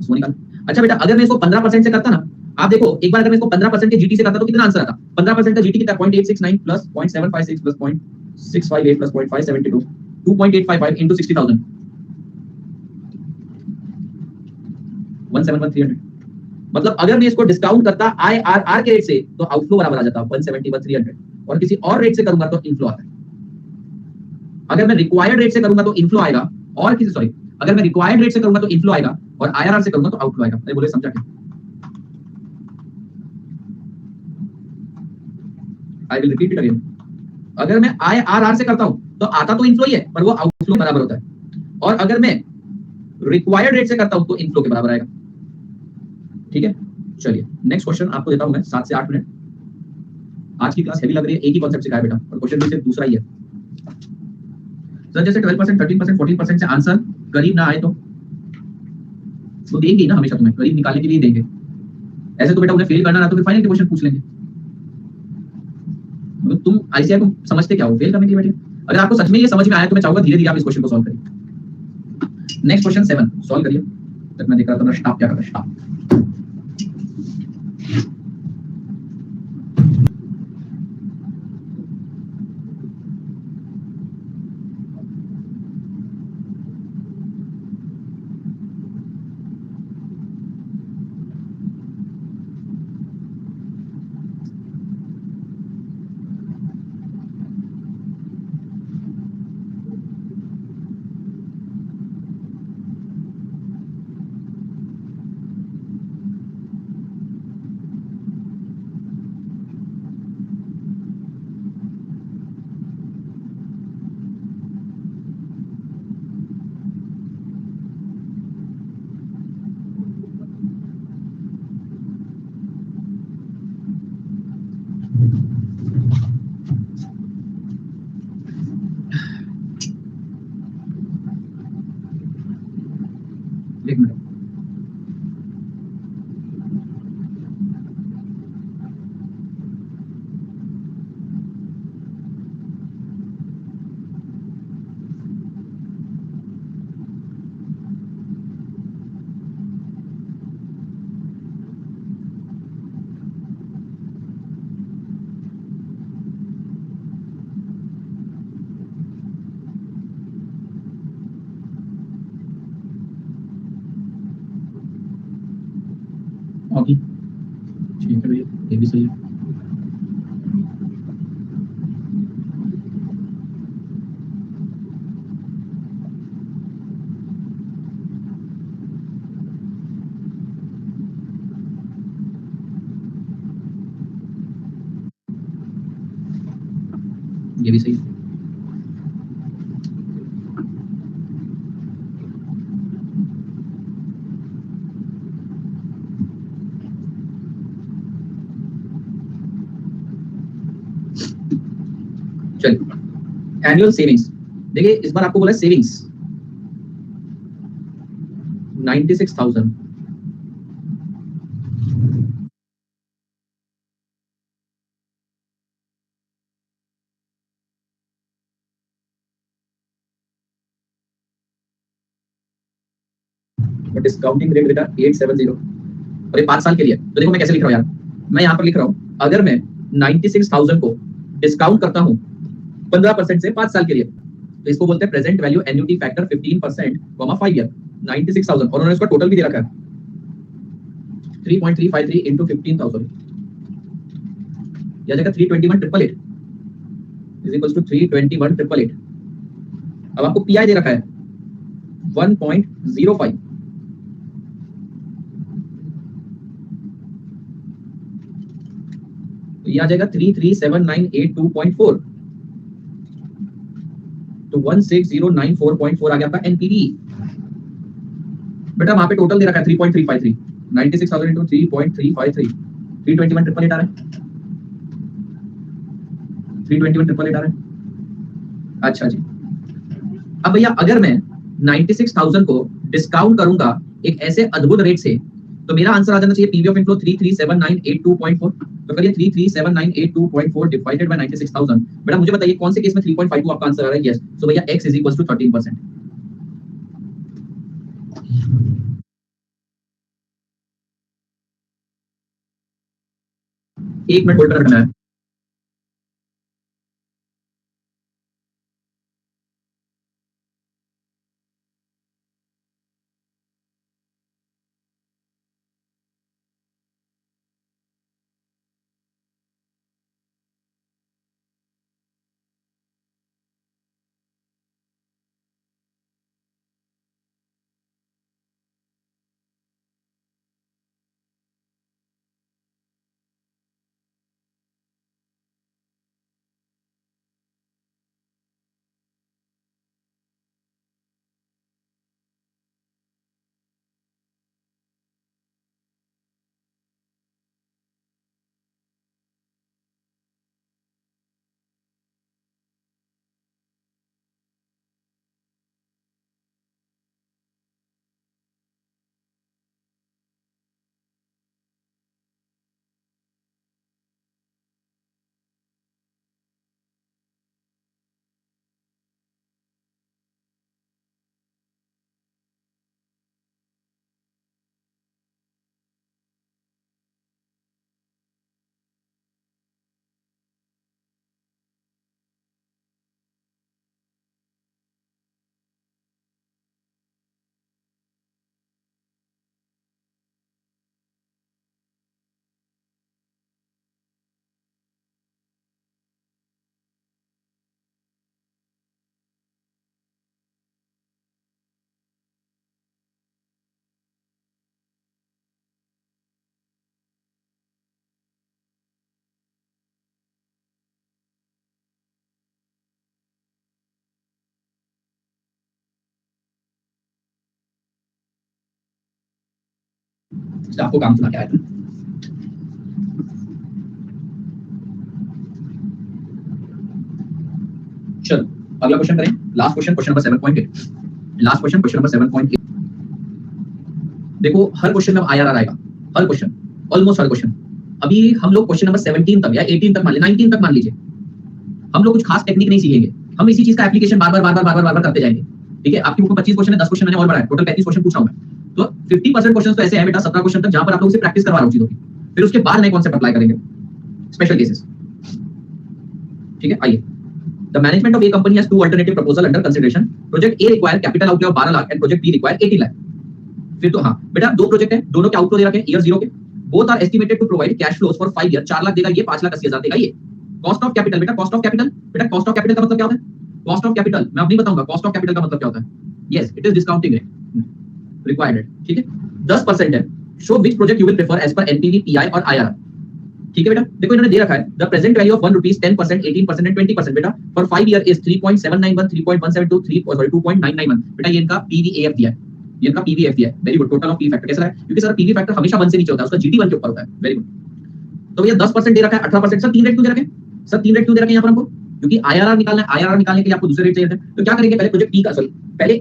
उसको निकाल। अच्छा बेटा अगर मैं इसको 15% से करता ना, आप देखो एक बार अगर मैं इसको 15% के जीटी से करता तो कितना आंसर आता? 15% का जीटी कितना? 0.869 प्लस 0.756 प्लस 0.658 प्लस 0.572, 2.855 into 60,000, 171,300। मतलब अगर मैं इसको डिस्काउंट करता आईआरआर के रेट से तो आउटफ्लो बराबर आ जाता 171,300, और किसी और रेट से करूंगा तो इनफ्लो आता है। अगर मैं रिक्वायर्ड रेट से करूंगा तो इनफ्लो आएगा, और किसी सॉरी अगर मैं रिक्वायर्ड रेट से करूंगा तो इनफ्लो आएगा, और आईआरआर से करूंगा तो आउटफ्लो आएगा। अरे बोले समझा क्या? I will repeat it again. अगर मैं आईआरआर से करता हूं तो आता तो इनफ्लो ही है, पर वो आउटफ्लो बराबर होता है, और अगर मैं रिक्वायर्ड रेट से करता हूं तो इनफ्लो के बराबर आएगा। ठीक है, चलिए नेक्स्ट क्वेश्चन आपको देता हूं मैं 7 से 8 मिनट। आज की क्लास हैवी लग रही है, एक ही कॉन्सेप्ट सिखाया बेटा और क्वेश्चन भी सिर्फ दूसरा ही है। सर जैसे 12%, 13%, 14% से आंसर करीब ना आए तो देंगे ना, हमेशा तुम्हें करीब निकालने के लिए देंगे। ऐसे तो बेटा उन्हें फेल करना ना तो फिर फाइनल के क्वेश्चन पूछ लेंगे। तुम आईसीआई को समझते क्या हो, फेल करने के लिए बैठे। अगर आपको सच में ये समझ में आया तो मैं चाहूंगा धीरे धीरे आप इस क्वेश्चन को सॉल्व करिए। नेक्स्ट क्वेश्चन 7 सॉल्व करिए। तक मैं देख रहा था स्टॉप क्या कर रहा है, स्टॉप। एक मिनट। ओके ठीक है भैया, ये भी सही है। ये भी सही है। चलिए एनुअल सेविंग्स देखिए, इस बार आपको बोला सेविंग्स 96,000। डिस्काउंटिंग रेट बेटा 870 और ये 5 साल के लिए। तो देखो मैं कैसे लिख रहा हूँ यार, मैं यहाँ पर लिख रहा हूँ अगर मैं 96,000 को डिस्काउंट करता हूँ 15% से 5 साल के लिए, तो इसको बोलते हैं present value annuity factor 15% 5 year 96,000 और उन्होंने इसका टोटल भी दे रखा है 3.353 into 15,000 या जाएगा 321,888 इज इक्वल्स टू 321,888। अब आपको पीआई दे रखा है 1.05, तो ये आ जाएगा 337982.4, तो 16094.4 आ गया आपका एनपीवी। बेटा वहां पे टोटल दे रखा है 3.353, 96,000 into 3.353, 321,888 आ रहा है, 321,888 आ रहा है। अच्छा जी, अब भैया अगर मैं 96,000 को डिस्काउंट करूंगा एक ऐसे अद्भुत रेट से, तो मेरा आंसर आ जाना चाहिए पीवी ऑफ इनफ्लो 337982.4। तो करिए 337982.4 डिवाइडेड बाय 96,000। बेटा मुझे बताइए कौन से केस में 3.52 आपका आंसर आ रहा है? यस, सो भैया x इज इक्वल्स टू 13%। एक मिनट होल्ड पर रखना है। इसलिए आपको काम सुना के आया था। चलो अगला क्वेश्चन करें, last question, question number 7.8। Last question, question number 7.8। देखो हर क्वेश्चन में आईआरआर आएगा, हर क्वेश्चन, ऑलमोस्ट हर क्वेश्चन। अभी हम लोग क्वेश्चन नंबर 17 तक या 18 तक मान लीजिए, 19 तक मान लीजिए, हम लोग कुछ खास टेक्निक नहीं सीखेंगे, हम इसी चीज का एप्लीकेशन बार बार करते जाएंगे। ठीक है, आपकी बुक में 25 क्वेश्चन है, 10 क्वेश्चन मैंने और बढ़ाया, टोटल 35 क्वेश्चन पूछा हूं मैं। तो 50% क्वेश्चन तो ऐसे हैं बेटा, 17 क्वेश्चन तक, जहां पर आप लोग से प्रैक्टिस करवा रहा हूं चीजों की, फिर उसके बाद नए कॉन्सेप्ट अप्लाई करेंगे, स्पेशल केसेस। ठीक है, आइए। The management of A company has two alternative proposal under consideration. Project A require capital outlay of 12 lakh and project B require 18 lakh. फिर तो हाँ बेटा, दो प्रोजेक्ट है, दोनों के आउटफ्लो दे रखे हैं ईयर 0 के। Both are estimated to provide cash flows for 5 year. 4 lakh देगा ये, 5,80,000 देगा ये। कॉस्ट ऑफ कैपिटल बेटा, कॉस्ट ऑफ कैपिटल बेटा, कॉस्ट ऑफ कैपिटल का मतलब क्या होता है? कॉस्ट ऑफ कैपिटल मैं अब नहीं बताऊंगा, कॉस्ट ऑफ कैपिटल का मतलब क्या होता है। Yes, it is discounting rate required. ठीक है, 10% है। Show which project you will prefer as per NPV, PI और आईआरआर। ठीक है बेटा, देखो इन्होंने दे रखा है the present value of 1 rupees 10%, 18% and 20% बेटा फॉर 5 ईयर इज 3.791, 3.172, 2.991 बेटा। ये इनका पीवीएफ दिया है, ये इनका पीवीएफ दिया है। Very good. Total of P factor कैसा है, क्योंकि सर पीवी फैक्टर हमेशा 1 से नीचे होता है, उसका जीटी 1 के ऊपर होता है। Very good. तो भैया 10% दे रखा है, 18%। सर 3 रेट क्यों दे रखे हैं? सर 3 रेट क्यों दे रखे हैं यहाँ पर हमको? क्योंकि आईआरआर निकालना है, आईआरआर निकालने के लिए आपको दूसरे रेट चाहिए थे। तो क्या करेंगे, पहले प्रोजेक्ट बी का, सॉरी पहले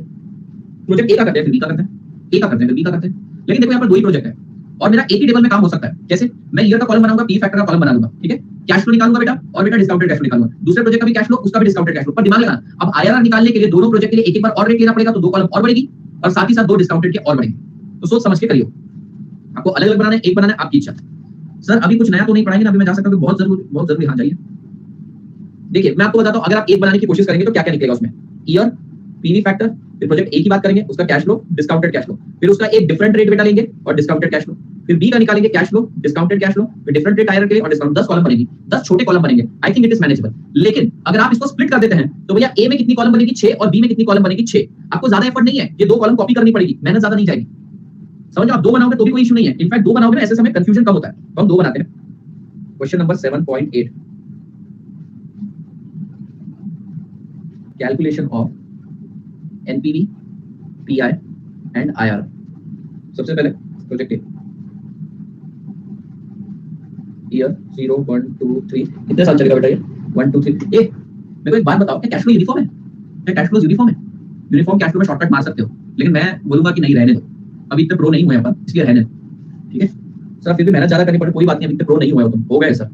प्रोजेक्ट ए का करते हैं, फिर बी का करते हैं, ए का करते हैं, फिर बी का करते हैं। लेकिन देखो यहाँ पर दो ही प्रोजेक्ट है और मेरा एक ही टेबल में काम हो सकता है। जैसे मैं ईयर का कॉलम बनाऊंगा, पी फैक्टर का कॉलम बना लूंगा। ठीक है, कैश फ्लो निकालूंगा बेटा, और बेटा डिस्काउंटेड कैश फ्लो निकालूंगा। दूसरे प्रोजेक्ट का भी कैश फ्लो, उसका भी डिस्काउंटेड कैश फ्लो। पर दिमाग लगाना, अब आईआरआर निकालने के लिए दोनों प्रोजेक्ट के लिए एक एक बार और रेट लेना पड़ेगा, तो 2 कॉलम और बढ़ेगी और साथ ही साथ 2 डिस्काउंटेड के और बढ़ेंगे। तो सोच समझ के करियो, आपको अलग अलग बनाना है, एक बनाना है, आपकी इच्छा। सर अभी कुछ नया तो नहीं पढ़ाएंगे ना, अभी मैं जा सकता हूँ, बहुत जरूरी। हाँ जाइए। देखिए मैं आपको बताता हूँ, अगर आप एक बनाने की कोशिश करेंगे तो क्या क्या निकलेगा उसमें। ईयर, पीवी फैक्टर, फिर प्रोजेक्ट ए की बात करेंगे, उसका cash flow, discounted cash flow, फिर उसका एक डिफरेंट रेट बेटा लेंगे और डिस्काउंटेड कैश फ्लो, फिर बी का निकालेंगे cash flow, discounted cash flow, फिर डिफरेंट रेट आईआरआर के लिए और डिस्काउंट। 10 कॉलम बनेगी, 10 छोटे कॉलम बनेंगे। I think it is manageable. लेकिन अगर आप इसको स्प्लिट कर देते हैं तो भैया ए में कितनी कॉलम बनेगी, 6, और बी में कितनी कॉलम बनेगी, 6। आपको ज्यादा एफर्ट नहीं है, ये 2 कॉलम कॉपी करनी पड़ेगी, मेहनत ज्यादा नहीं जाएगी। समझ, आप 2 बनाओगे तो भी कोई इशू नहीं है। इनफैक्ट 2 बनाओगे ना, ऐसे समय कंफ्यूजन कम होता है, तो हम 2 बनाते हैं। Question number 7.8, calculation of NPV, pi and IR. सबसे पहले प्रोजेक्ट ए, ईयर 0 1 2 3, कितने साल चलेगा बेटा ये? 1 2 3। ए मेरे को एक बात बताओ, क्या कैश फ्लो यूनिफॉर्म है? क्या कैश फ्लो यूनिफॉर्म है? यूनिफॉर्म कैश फ्लो में शॉर्टकट मार सकते हो, लेकिन मैं बोलूंगा कि नहीं, रहने दो। अभी इतने प्रो नहीं हुए अपन, इसलिए रहने दो। ठीक है सर, फिर भी मेहनत ज्यादा करनी पड़े, कोई बात नहीं, अभी इतने प्रो नहीं हुए हो तुम, हो गए सर।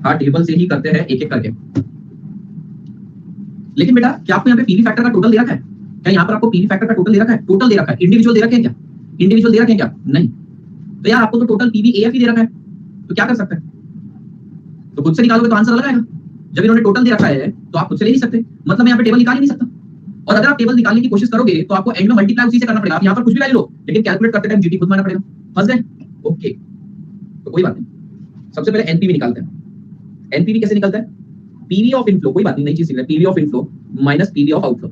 हाँ टेबल से ही करते हैं एक एक करके। लेकिन बेटा क्या आपको यहाँ पे पीवी फैक्टर का टोटल दे रखा है? क्या यहाँ पर आपको पीवी फैक्टर का टोटल दे रखा है? टोटल दे रखा है, इंडिविजुअल दे रखे हैं क्या? इंडिविजुअल दे रखे हैं क्या? नहीं। तो यार आपको तो टोटल पीवी एएफ ही दे रखा है, तो क्या कर सकते हैं? तो खुद से निकालोगे तो आंसर अलग आएगा। जब इन्होंने टोटल दे रखा है तो आप खुद से ले नहीं सकते, मतलब मैं यहाँ पे टेबल निकाल ही नहीं सकता। और अगर आप टेबल निकालने की कोशिश करोगे तो आपको एंड में मल्टीप्लाई उसी से करना पड़ेगा। आप यहाँ पर कुछ भी वैल्यू लो, लेकिन कैलकुलेट करते टाइम जीटी खुद मारना पड़ेगा। फंस गए? ओके, तो कोई बात नहीं। सबसे पहले एनपीवी निकालते हैं। एनपीवी कैसे निकलता है? पीवी ऑफ इनफ्लो, कोई बात नहीं, नई चीज सीख रहे हैं। PV of inflow minus PV of outflow.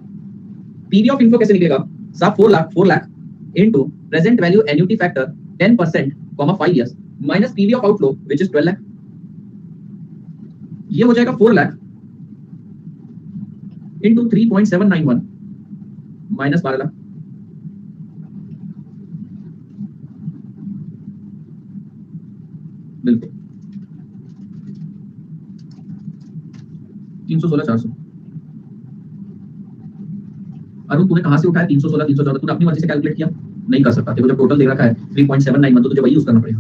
PV of inflow कैसे निकलेगा साहब? 4 lakh into present value annuity factor 10%, 5 years minus PV of outflow which is 12 lakh. ये हो जाएगा 4 लाख इनटू 3.791 माइनस 12 लाख। बिल्कुल 316 400। अरुण तूने कहां से उठाया 316 314? तूने अपनी मर्जी से कैलकुलेट किया? नहीं कर सकता, देखो जब टोटल दे रखा है 3.791 तो तुझे वही यूज करना पड़ेगा।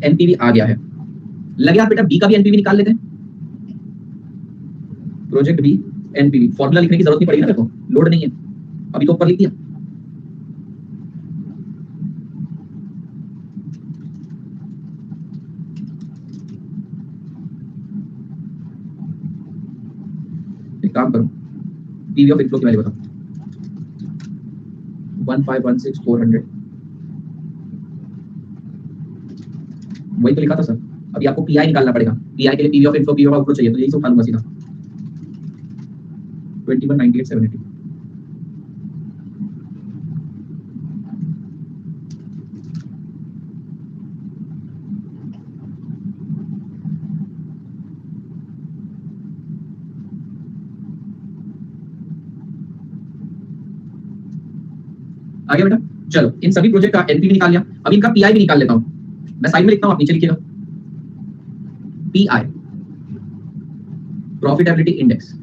एनपीवी आ गया है, लगे आप बेटा बी का भी एनपीवी निकाल लेते हैं। प्रोजेक्ट बी एनपीवी, फॉर्मूला लिखने की जरूरत नहीं पड़ेगी ना, देखो लोड नहीं है, अभी तो ऊपर लिख दिया। एक काम करो, पीवी ऑफ इनफ्लो की वैल्यू बताओ। 1516400, वही तो लिखा था सर। अभी आपको पीआई निकालना पड़ेगा, पीआई के लिए PV of inflow, PV of outflow चाहिए, तो यही से उठा लूंगा सीधा 2198,780। आगे बेटा चलो इन सभी प्रोजेक्ट का एनपीवी निकाल लिया, अब इनका पीआई भी निकाल लेता हूं, मैं साइड में लिखता हूं, आप नीचे लिखिएगा। PI profitability index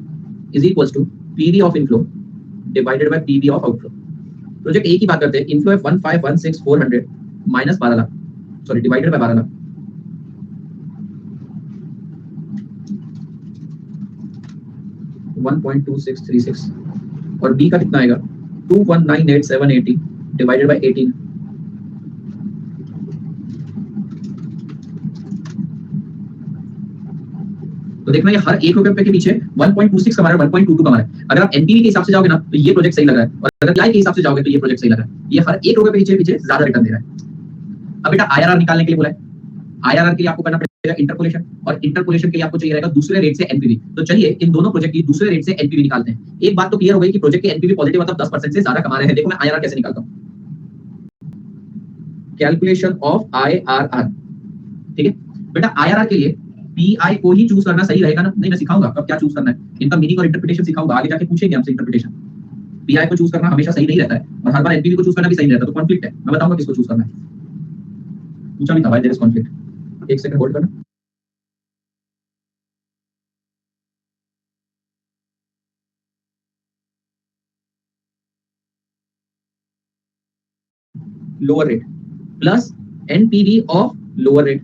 is equals to PV of inflow divided by PV of outflow. Project A की बात करते हैं, इनफ्लो है 1516400 minus 12 lakh, sorry divided by 12 lakh, $1.2636 और बी का कितना आएगा 2198780 डिवाइडेड बाय 18। तो देखना ये हर 1 रुपए के पीछे 1.26 कमा रहा है, 1.22 कमा रहा है। अगर आप एनपीवी के हिसाब से जाओगे ना तो ये प्रोजेक्ट सही लग रहा है, और अगर पीआई के हिसाब से जाओगे तो ये प्रोजेक्ट सही लग रहा है। ये हर 1 रुपए के पीछे पीछे ज्यादा रिटर्न दे रहा है। अब बेटा आईआरआर निकालने के लिए बोला है, आईआरआर के लिए आपको करना पड़ेगा इंटरपोलेशन, और इंटरपोलेशन के लिए आपको चाहिए रहेगा दूसरे रेट से एनपीवी। तो चलिए इन दोनों प्रोजेक्ट की दूसरे रेट से एनपीवी निकालते हैं। एक बात तो क्लियर हो गई कि प्रोजेक्ट के एनपीवी पॉजिटिव मतलब 10% से ज्यादा कमा रहे हैं। देखो मैं आईआरआर कैसे निकालता हूं, कैलकुलेशन ऑफ आईआरआर। ठीक है बेटा, आईआरआर के लिए पीआई को ही चूज करना सही रहेगा ना? नहीं, मैं सिखाऊंगा कब क्या चूज करना है, इनका मीनिंग और इंटरप्रिटेशन सिखाऊंगा, आगे जाके पूछेंगे हमसे इंटरप्रिटेशन। पीआई को चूज करना हमेशा सही नहीं रहता है, और हर बार एनपीवी को चूज करना भी सही नहीं रहता, तो कॉन्फ्लिक्ट है। मैं बताऊंगा किसको चूज करना है। पूछा नहीं था भाई, देयर इज कॉन्फ्लिक्ट। एक सेकंड होल्ड करना। Lower rate plus NPV of lower rate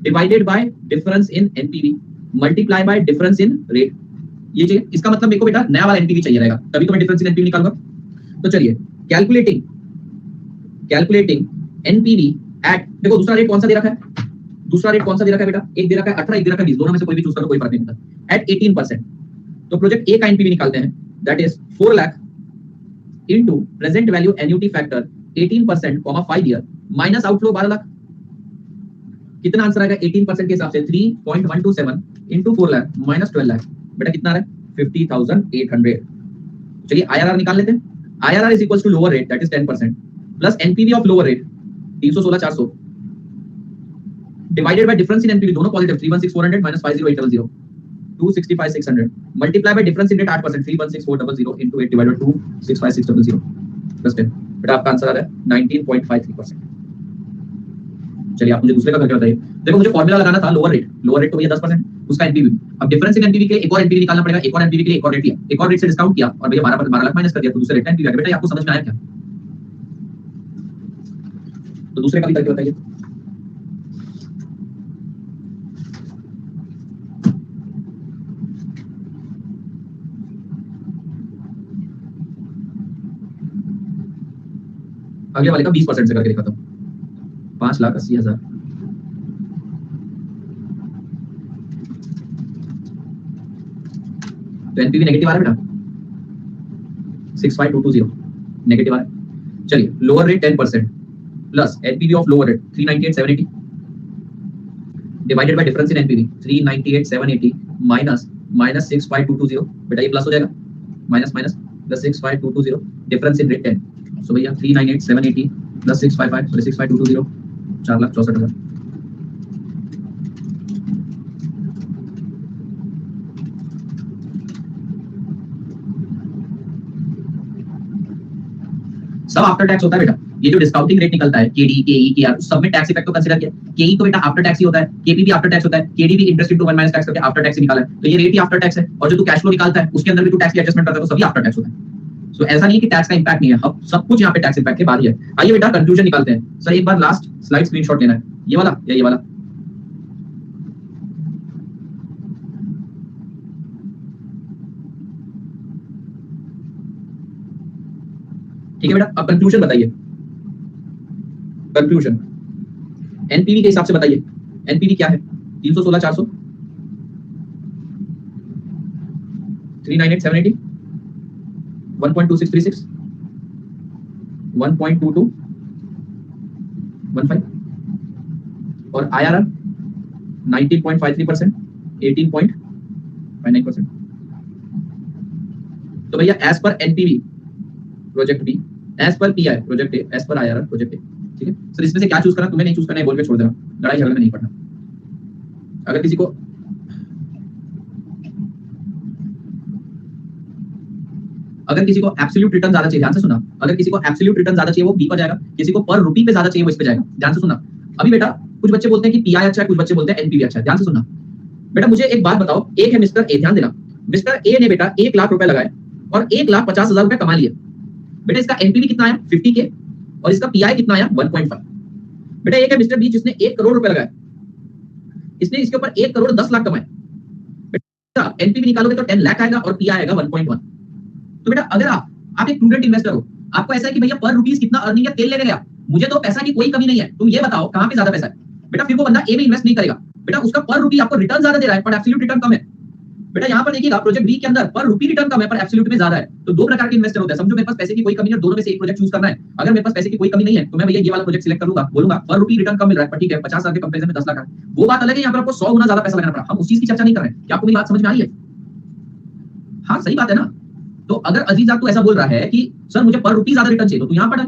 divided by difference in NPV multiply by difference in rate. ये चाहिए, इसका मतलब मेरे को बेटा नया वाला एनपीवी चाहिए रहेगा, तभी तो मैं डिफरेंस इन एनपीवी निकालूंगा। तो चलिए कैलकुलेटिंग एनपीवी एट, देखो दूसरा रेट कौन सा दे रखा है, दूसरा रेट कौन सा दे रखा है बेटा, एक दे रखा है 18, एक दे रखा है 20, दोनों में से कोई भी चूज करो, कोई फर्क नहीं पड़ता। एट 18%। तो प्रोजेक्ट ए का एनपीवी निकालते हैं, that is 4 lakh into present value annuity factor 18%, 5 year minus outflow 12 lakh. कितना आंसर आएगा 18% के हिसाब से 3.127 इनटू 4 लाख माइनस 12 लाख, बेटा कितना आ रहा है 50,800। चलिए आईआरआर निकाल लेते हैं। IRR is equals to lower rate that is 10% plus NPV of lower rate 316,400 divided by difference in NPV, दोनों positive 316,400 minus 50800 265,600 multiply by difference in rate 8% 316,400 into 8 divided 265,600 plus 10, बेटा आपका आंसर आ रहा है 19.53%। चलिए आप मुझे दूसरे का करके बताइए। देखो मुझे फॉर्मूला लगाना था लोअर रेट तो भैया 10%, उसका एनपीवी। अब डिफरेंस इन एनपीवी के लिए एक और एनपीवी निकालना पड़ेगा, एक और एनपीवी के लिए एक और रेट लिया, एक और रेट से डिस्काउंट किया और भैया 12 लाख माइनस कर दिया, तो दूसरे रेट का एनपीवी आ गया। बेटा आपको समझ में आया क्या? तो दूसरे का भी करके बताइए। अगले वाले का 20% से करके दिखाता हूँ, 5,80,000। तो एनपीवी नेगेटिव आ रहा है बेटा 65,220 नेगेटिव आ रहा है। चलिए lower rate 10% plus NPV of lower rate 398,780 divided by difference in NPV 398,780 minus 65,220, बेटा ये प्लस हो जाएगा, minus plus 65,220 difference in rate 10। सो भैया 398,780 प्लस 655 सॉरी 65,220 4,64,000। सब आफ्टर टैक्स होता है बेटा। ये जो डिस्काउंटिंग रेट निकलता है केडी केई केआर, सब में टैक्स इफेक्ट तो कंसीडर किया। केई तो बेटा आफ्टर टैक्स ही होता है, केपी भी आफ्टर टैक्स होता है, केडी भी इंटरेस्ट इनटू 1 माइनस टैक्स करके आफ्टर टैक्स निकाला है, तो ये रेट ही आफ्टर टैक्स है। और जो तू कैश फ्लो निकालता है उसके अंदर भी तू टैक्स की एडजस्टमेंट करता है, तो सभी आफ्टर टैक्स होता है। सो ऐसा नहीं कि टैक्स का इंपैक्ट नहीं है, अब सब कुछ यहाँ पे टैक्स इंपैक्ट के बाद ही है। आइए बेटा कंक्लूजन निकालते हैं। सर एक बार लास्ट स्लाइड स्क्रीनशॉट लेना है, ये वाला या ये वाला? ठीक है बेटा, अब कंक्लूजन बताइए। कंक्लूजन एनपीवी के हिसाब से बताइए, एनपीवी क्या है? 316,400 398,780 1.2636 1.2215 और आईआरआर 19.53% 18.59%। तो भैया as per NPV project B, as per PI project A, as per IRR project A. ठीक है सर, इसमें से क्या चूज करना? तुम्हें नहीं चूज करना है बोल के छोड़ देना, लड़ाई झगड़े में नहीं पड़ना। अगर किसी को अगर किसी को एब्सोल्यूट रिटर्न ज्यादा चाहिए, ध्यान से सुनना, अगर किसी को एब्सोल्यूट रिटर्न ज्यादा चाहिए वो बी पर जाएगा, किसी को पर रुपी पे ज्यादा चाहिए वो इस पे जाएगा। ध्यान से सुनना। अभी बेटा कुछ बच्चे बोलते हैं कि पीआई अच्छा है, कुछ बच्चे बोलते हैं एनपीवी अच्छा है। ध्यान से सुनना बेटा, मुझे एक बात बताओ, एक है मिस्टर ए, ध्यान देना, मिस्टर ए ने बेटा 1 लाख रुपए लगाए और 1,50,000 रुपए कमा लिए। बेटा इसका एनपीवी कितना आया 50 के और इसका पीआई कितना आया 1.5। बेटा एक है मिस्टर बी जिसने 1 करोड़ रुपए लगाए, इसने इसके ऊपर 1 करोड़ 10 लाख कमाए। बेटा एनपीवी निकालोगे तो 10 लाख आएगा और पीआई आएगा 1.1। तो बेटा अगर आप एक प्रूडेंट इन्वेस्टर हो, आपको ऐसा है कि भैया पर रुपीस कितना अर्निंग है तेल लेने गया, मुझे तो पैसा की कोई कमी नहीं है, तुम ये बताओ कहां पे ज्यादा पैसा है। बेटा फिर वो बंदा ए में इन्वेस्ट नहीं करेगा, बेटा उसका पर रुपी आपको रिटर्न ज्यादा दे रहा है पर एब्सोल्यूट रिटर्न कम है। बेटा यहाँ पर देखिएगा प्रोजेक्ट बी के अंदर पर रुपी रिटर्न कम है पर एब्सोल्यूट में ज्यादा है। तो दो प्रकार के इन्वेस्टर होते हैं, समझो मेरे पास पैसे की कोई कमी नहीं है, दोनों में से एक प्रोजेक्ट चूज करना है। अगर मेरे पास पैसे की कोई कमी नहीं है तो मैं भैया ये वाला प्रोजेक्ट सिलेक्ट करूंगा, बोलूंगा पर रुपी रिटर्न कम मिल रहा है, पर ठीक है 50,000 के कंपैरिजन में 10 लाख है, वो बात अलग है, यहाँ पर आपको 100 गुना ज्यादा पैसा लगाना पड़ा। हम उस चीज की चर्चा नहीं कर रहे हैं, क्या आपको मेरी बात समझ में आ रही है? हाँ सही बात है ना। तो अगर अजीज आप तो ऐसा बोल रहा है कि सर मुझे पर रुपी ज्यादा रिटर्न चाहिए, तो तू यहाँ पर डाल।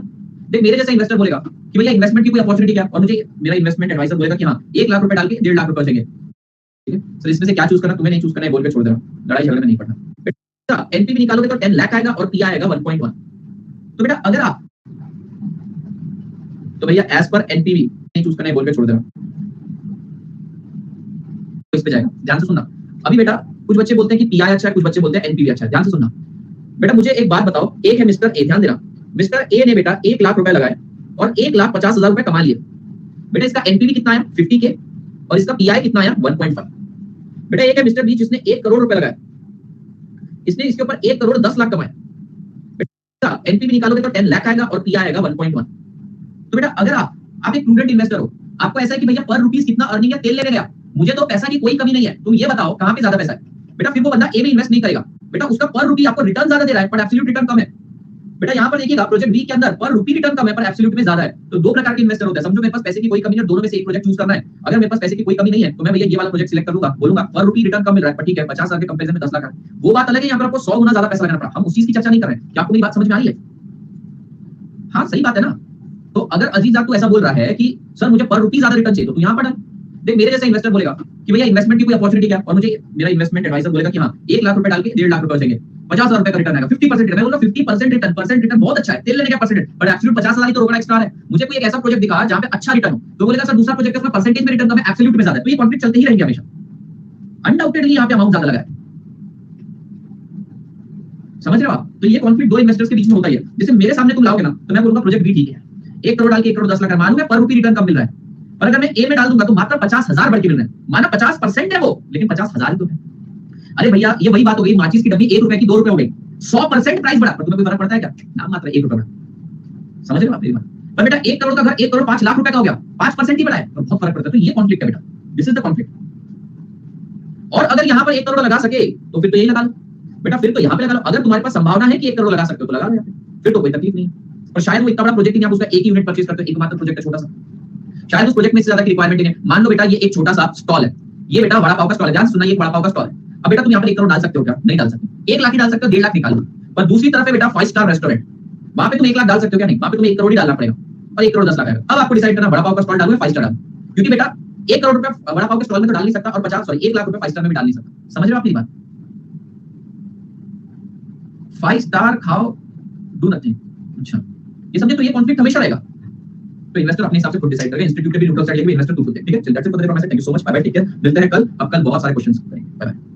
देख मेरे जैसा इन्वेस्टर बोलेगा कि भैया इन्वेस्टमेंट की कोई अपॉर्चुनिटी क्या है, और मुझे मेरा इन्वेस्टमेंट एडवाइजर बोलेगा कि हाँ 1 लाख रुपए डाल के 1.5 लाख रुपए बचेंगे, ठीक है सर इसमें से क्या चूज करना, तुम्हें नहीं चूज करना है बोल के छोड़ देना, लड़ाई झगड़े में नहीं पड़ना। बेटा एनपीवी निकालोगे तो 10 लाख आएगा और पीआई आएगा 1.1। तो बेटा अगर आप तो भैया एज पर एनपीवी नहीं चूज करना है बोल के छोड़ देना, तो इस पे जाएगा। ध्यान से सुनना। अभी बेटा कुछ बच्चे बोलते हैं कि पीआई अच्छा है, कुछ बच्चे बोलते हैं एनपीवी अच्छा है। ध्यान से सुनना बेटा, मुझे एक बात बताओ, एक है मिस्टर ए, ध्यान देना, मिस्टर ए ने बेटा 1 लाख रुपए लगाए और 1,50,000 रुपए कमा लिए। बेटा इसका एनपीवी कितना आया 50 के और इसका पीआई कितना आया 1.5। बेटा एक है मिस्टर बी जिसने 1 करोड़ रुपए लगाए, इसने इसके ऊपर 1 करोड़ 10 लाख कमाए। बेटा एनपीवी निकालोगे तो 10 लाख आएगा और पीआई आएगा 1.1। तो बेटा अगर आप एक प्रूडेंट इन्वेस्टर हो, आपको ऐसा है कि भैया पर रुपीस कितना अर्निंग है तेल लेने गया, मुझे तो पैसा की कोई कमी नहीं है, तुम ये बताओ कहां पे ज्यादा पैसा है। बेटा फिर वो बंदा ए में इन्वेस्ट नहीं करेगा, बेटा उसका पर रुपी आपको रिटर्न ज्यादा दे रहा है पर एब्सोल्यूट रिटर्न कम है। बेटा यहाँ पर देखिएगा प्रोजेक्ट बी के अंदर पर रुपी रिटर्न कम है पर एब्सोल्यूट में ज्यादा है। तो दो प्रकार के इन्वेस्टर होते हैं, समझो मेरे पास पैसे की कोई कमी नहीं है, दोनों में से एक प्रोजेक्ट चूज करना है। अगर मेरे पास पैसे की कोई कमी नहीं है तो मैं भैया ये वाला प्रोजेक्ट सिलेक्ट करूंगा, बोलूंगा पर रुपी रिटर्न कम मिल रहा है, पर ठीक है 50,000 के कंपैरिजन में 10 लाख है, वो बात अलग है, यहाँ पर आपको 100 गुना ज्यादा पैसा लगाना पड़ा। हम उस चीज की चर्चा नहीं कर रहे हैं, क्या आपको मेरी बात समझ में आ रही है? हाँ सही बात है ना। तो अगर अजीज आप तो ऐसा बोल रहा है कि सर मुझे पर रुपी ज्यादा रिटर्न चाहिए, तो तू यहाँ पर देख मेरे जैसा इन्वेस्टर बोलेगा कि भैया इन्वेस्टमेंट की कोई अपॉर्चुनिटी क्या है, और मुझे मेरा इन्वेस्टमेंट एडवाइजर बोलेगा कि हाँ 1 लाख रुपए डाल के 1.5 लाख रुपए बचेंगे, 50,000 रुपए का रिटर्न आएगा, 50% रिटर्न। मैं बोलूंगा 50% रिटर्न, परसेंट रिटर्न बहुत अच्छा है, तेल लेने का परसेंट, पर एब्सोल्यूट 50,000 ही तो रोकना एक्स्ट्रा है। मुझे कोई एक ऐसा प्रोजेक्ट दिखा जहां पे अच्छा रिटर्न हो, तो बोलेगा सर दूसरा प्रोजेक्ट है उसमें परसेंटेज में रिटर्न कम है, एब्सोल्यूट में ज्यादा है। तो ये कॉन्फ्लिक्ट चलते ही रहेंगे हमेशा, अनडाउटेडली यहाँ पे अमाउंट ज्यादा लगा है, समझ रहे हो आप? तो ये कॉन्फ्लिक्ट दो इन्वेस्टर्स के बीच में होता है। जैसे मेरे सामने तुम लाओगे ना तो मैं बोलूंगा प्रोजेक्ट भी ठीक है, 1 करोड़ डाल के 1 करोड़ 10 लाख, मालूम है पर रुपी रिटर्न कम मिल रहा है, पर अगर मैं ए में डाल दूंगा तो मात्र 50,000 बढ़ के मिल रहा है, माना 50% है वो, लेकिन 50,000 ही तो है। अरे भैया ये वही बात हो गई, माचिस की डब्बी 1 रुपए की 2 रुपए हो गई, 100% प्राइस बढ़ा, पर तुम्हें कोई फर्क पड़ता है क्या? नाम मात्र 1 रुपए बढ़ा, समझ रहे हो आप मेरी बात? पर बेटा 1 करोड़ का घर 1 करोड़ 5 लाख रुपए का हो गया, 5% ही बढ़ा है, तो बहुत फर्क पड़ता है। तो ये कॉन्फ्लिक्ट है बेटा, दिस इज द कॉन्फ्लिक्ट। और अगर यहाँ पर 1 करोड़ लगा सके तो फिर तो यही लगा लो बेटा, फिर तो यहाँ पे लगा लो। अगर तुम्हारे पास संभावना है कि 1 करोड़ लगा सकते हो तो लगा लो, फिर तो कोई तकलीफ नहीं। और शायद वो इतना बड़ा प्रोजेक्ट नहीं, आप उसका एक ही यूनिट परचेज करते हो, एक मात्र प्रोजेक्ट है छोटा सा, शायद उस प्रोजेक्ट में से ज्यादा की रिक्वायरमेंट नहीं है। मान लो बेटा ये एक छोटा सा स्टॉल है, ये बेटा वड़ा पाव का स्टॉल है, ध्यान सुनना, ये वड़ा पाव का स्टॉल है। अब बेटा तुम यहाँ पर 1 करोड़ डाल सकते हो क्या? नहीं डाल सकते। 1 लाख ही डाल सकते हो, 1.5 लाख निकाल लो। पर दूसरी तरफ है बेटा 5 स्टार रेस्टोरेंट, वहां पे तुम 1 लाख डाल सकते हो क्या? नहीं, वहां पे तुम्हें 1 करोड़ ही डालना पड़ेगा और 1 करोड़ 10 लाख आएगा। अब आपको डिसाइड करना वड़ा पाव का स्टॉल डालूं या 5 स्टार डालूं, क्योंकि बेटा 1 करोड़ रुपए वड़ा पाव के स्टॉल में तो डाल नहीं सकता और 1 लाख रुपए 5 स्टार में भी डाल नहीं सकता। समझ रहे हो आप मेरी बात? 5 स्टार खाओ डू नथिंग, अच्छा ये समझे? तो ये कॉन्फ्लिक्ट हमेशा रहेगा। तो इन्वेस्टर अपने हिसाब से खुद डिसाइड करेगा, इंस्टीट्यूट के भी न्यूट्रल साइड लेके इन्वेस्टर खुद, ठीक है? चलिए that's it for the day, thank you so much, bye bye, take care, मिलते हैं कल। अब कल बहुत सारे क्वेश्चंस करेंगे, बाय बाय।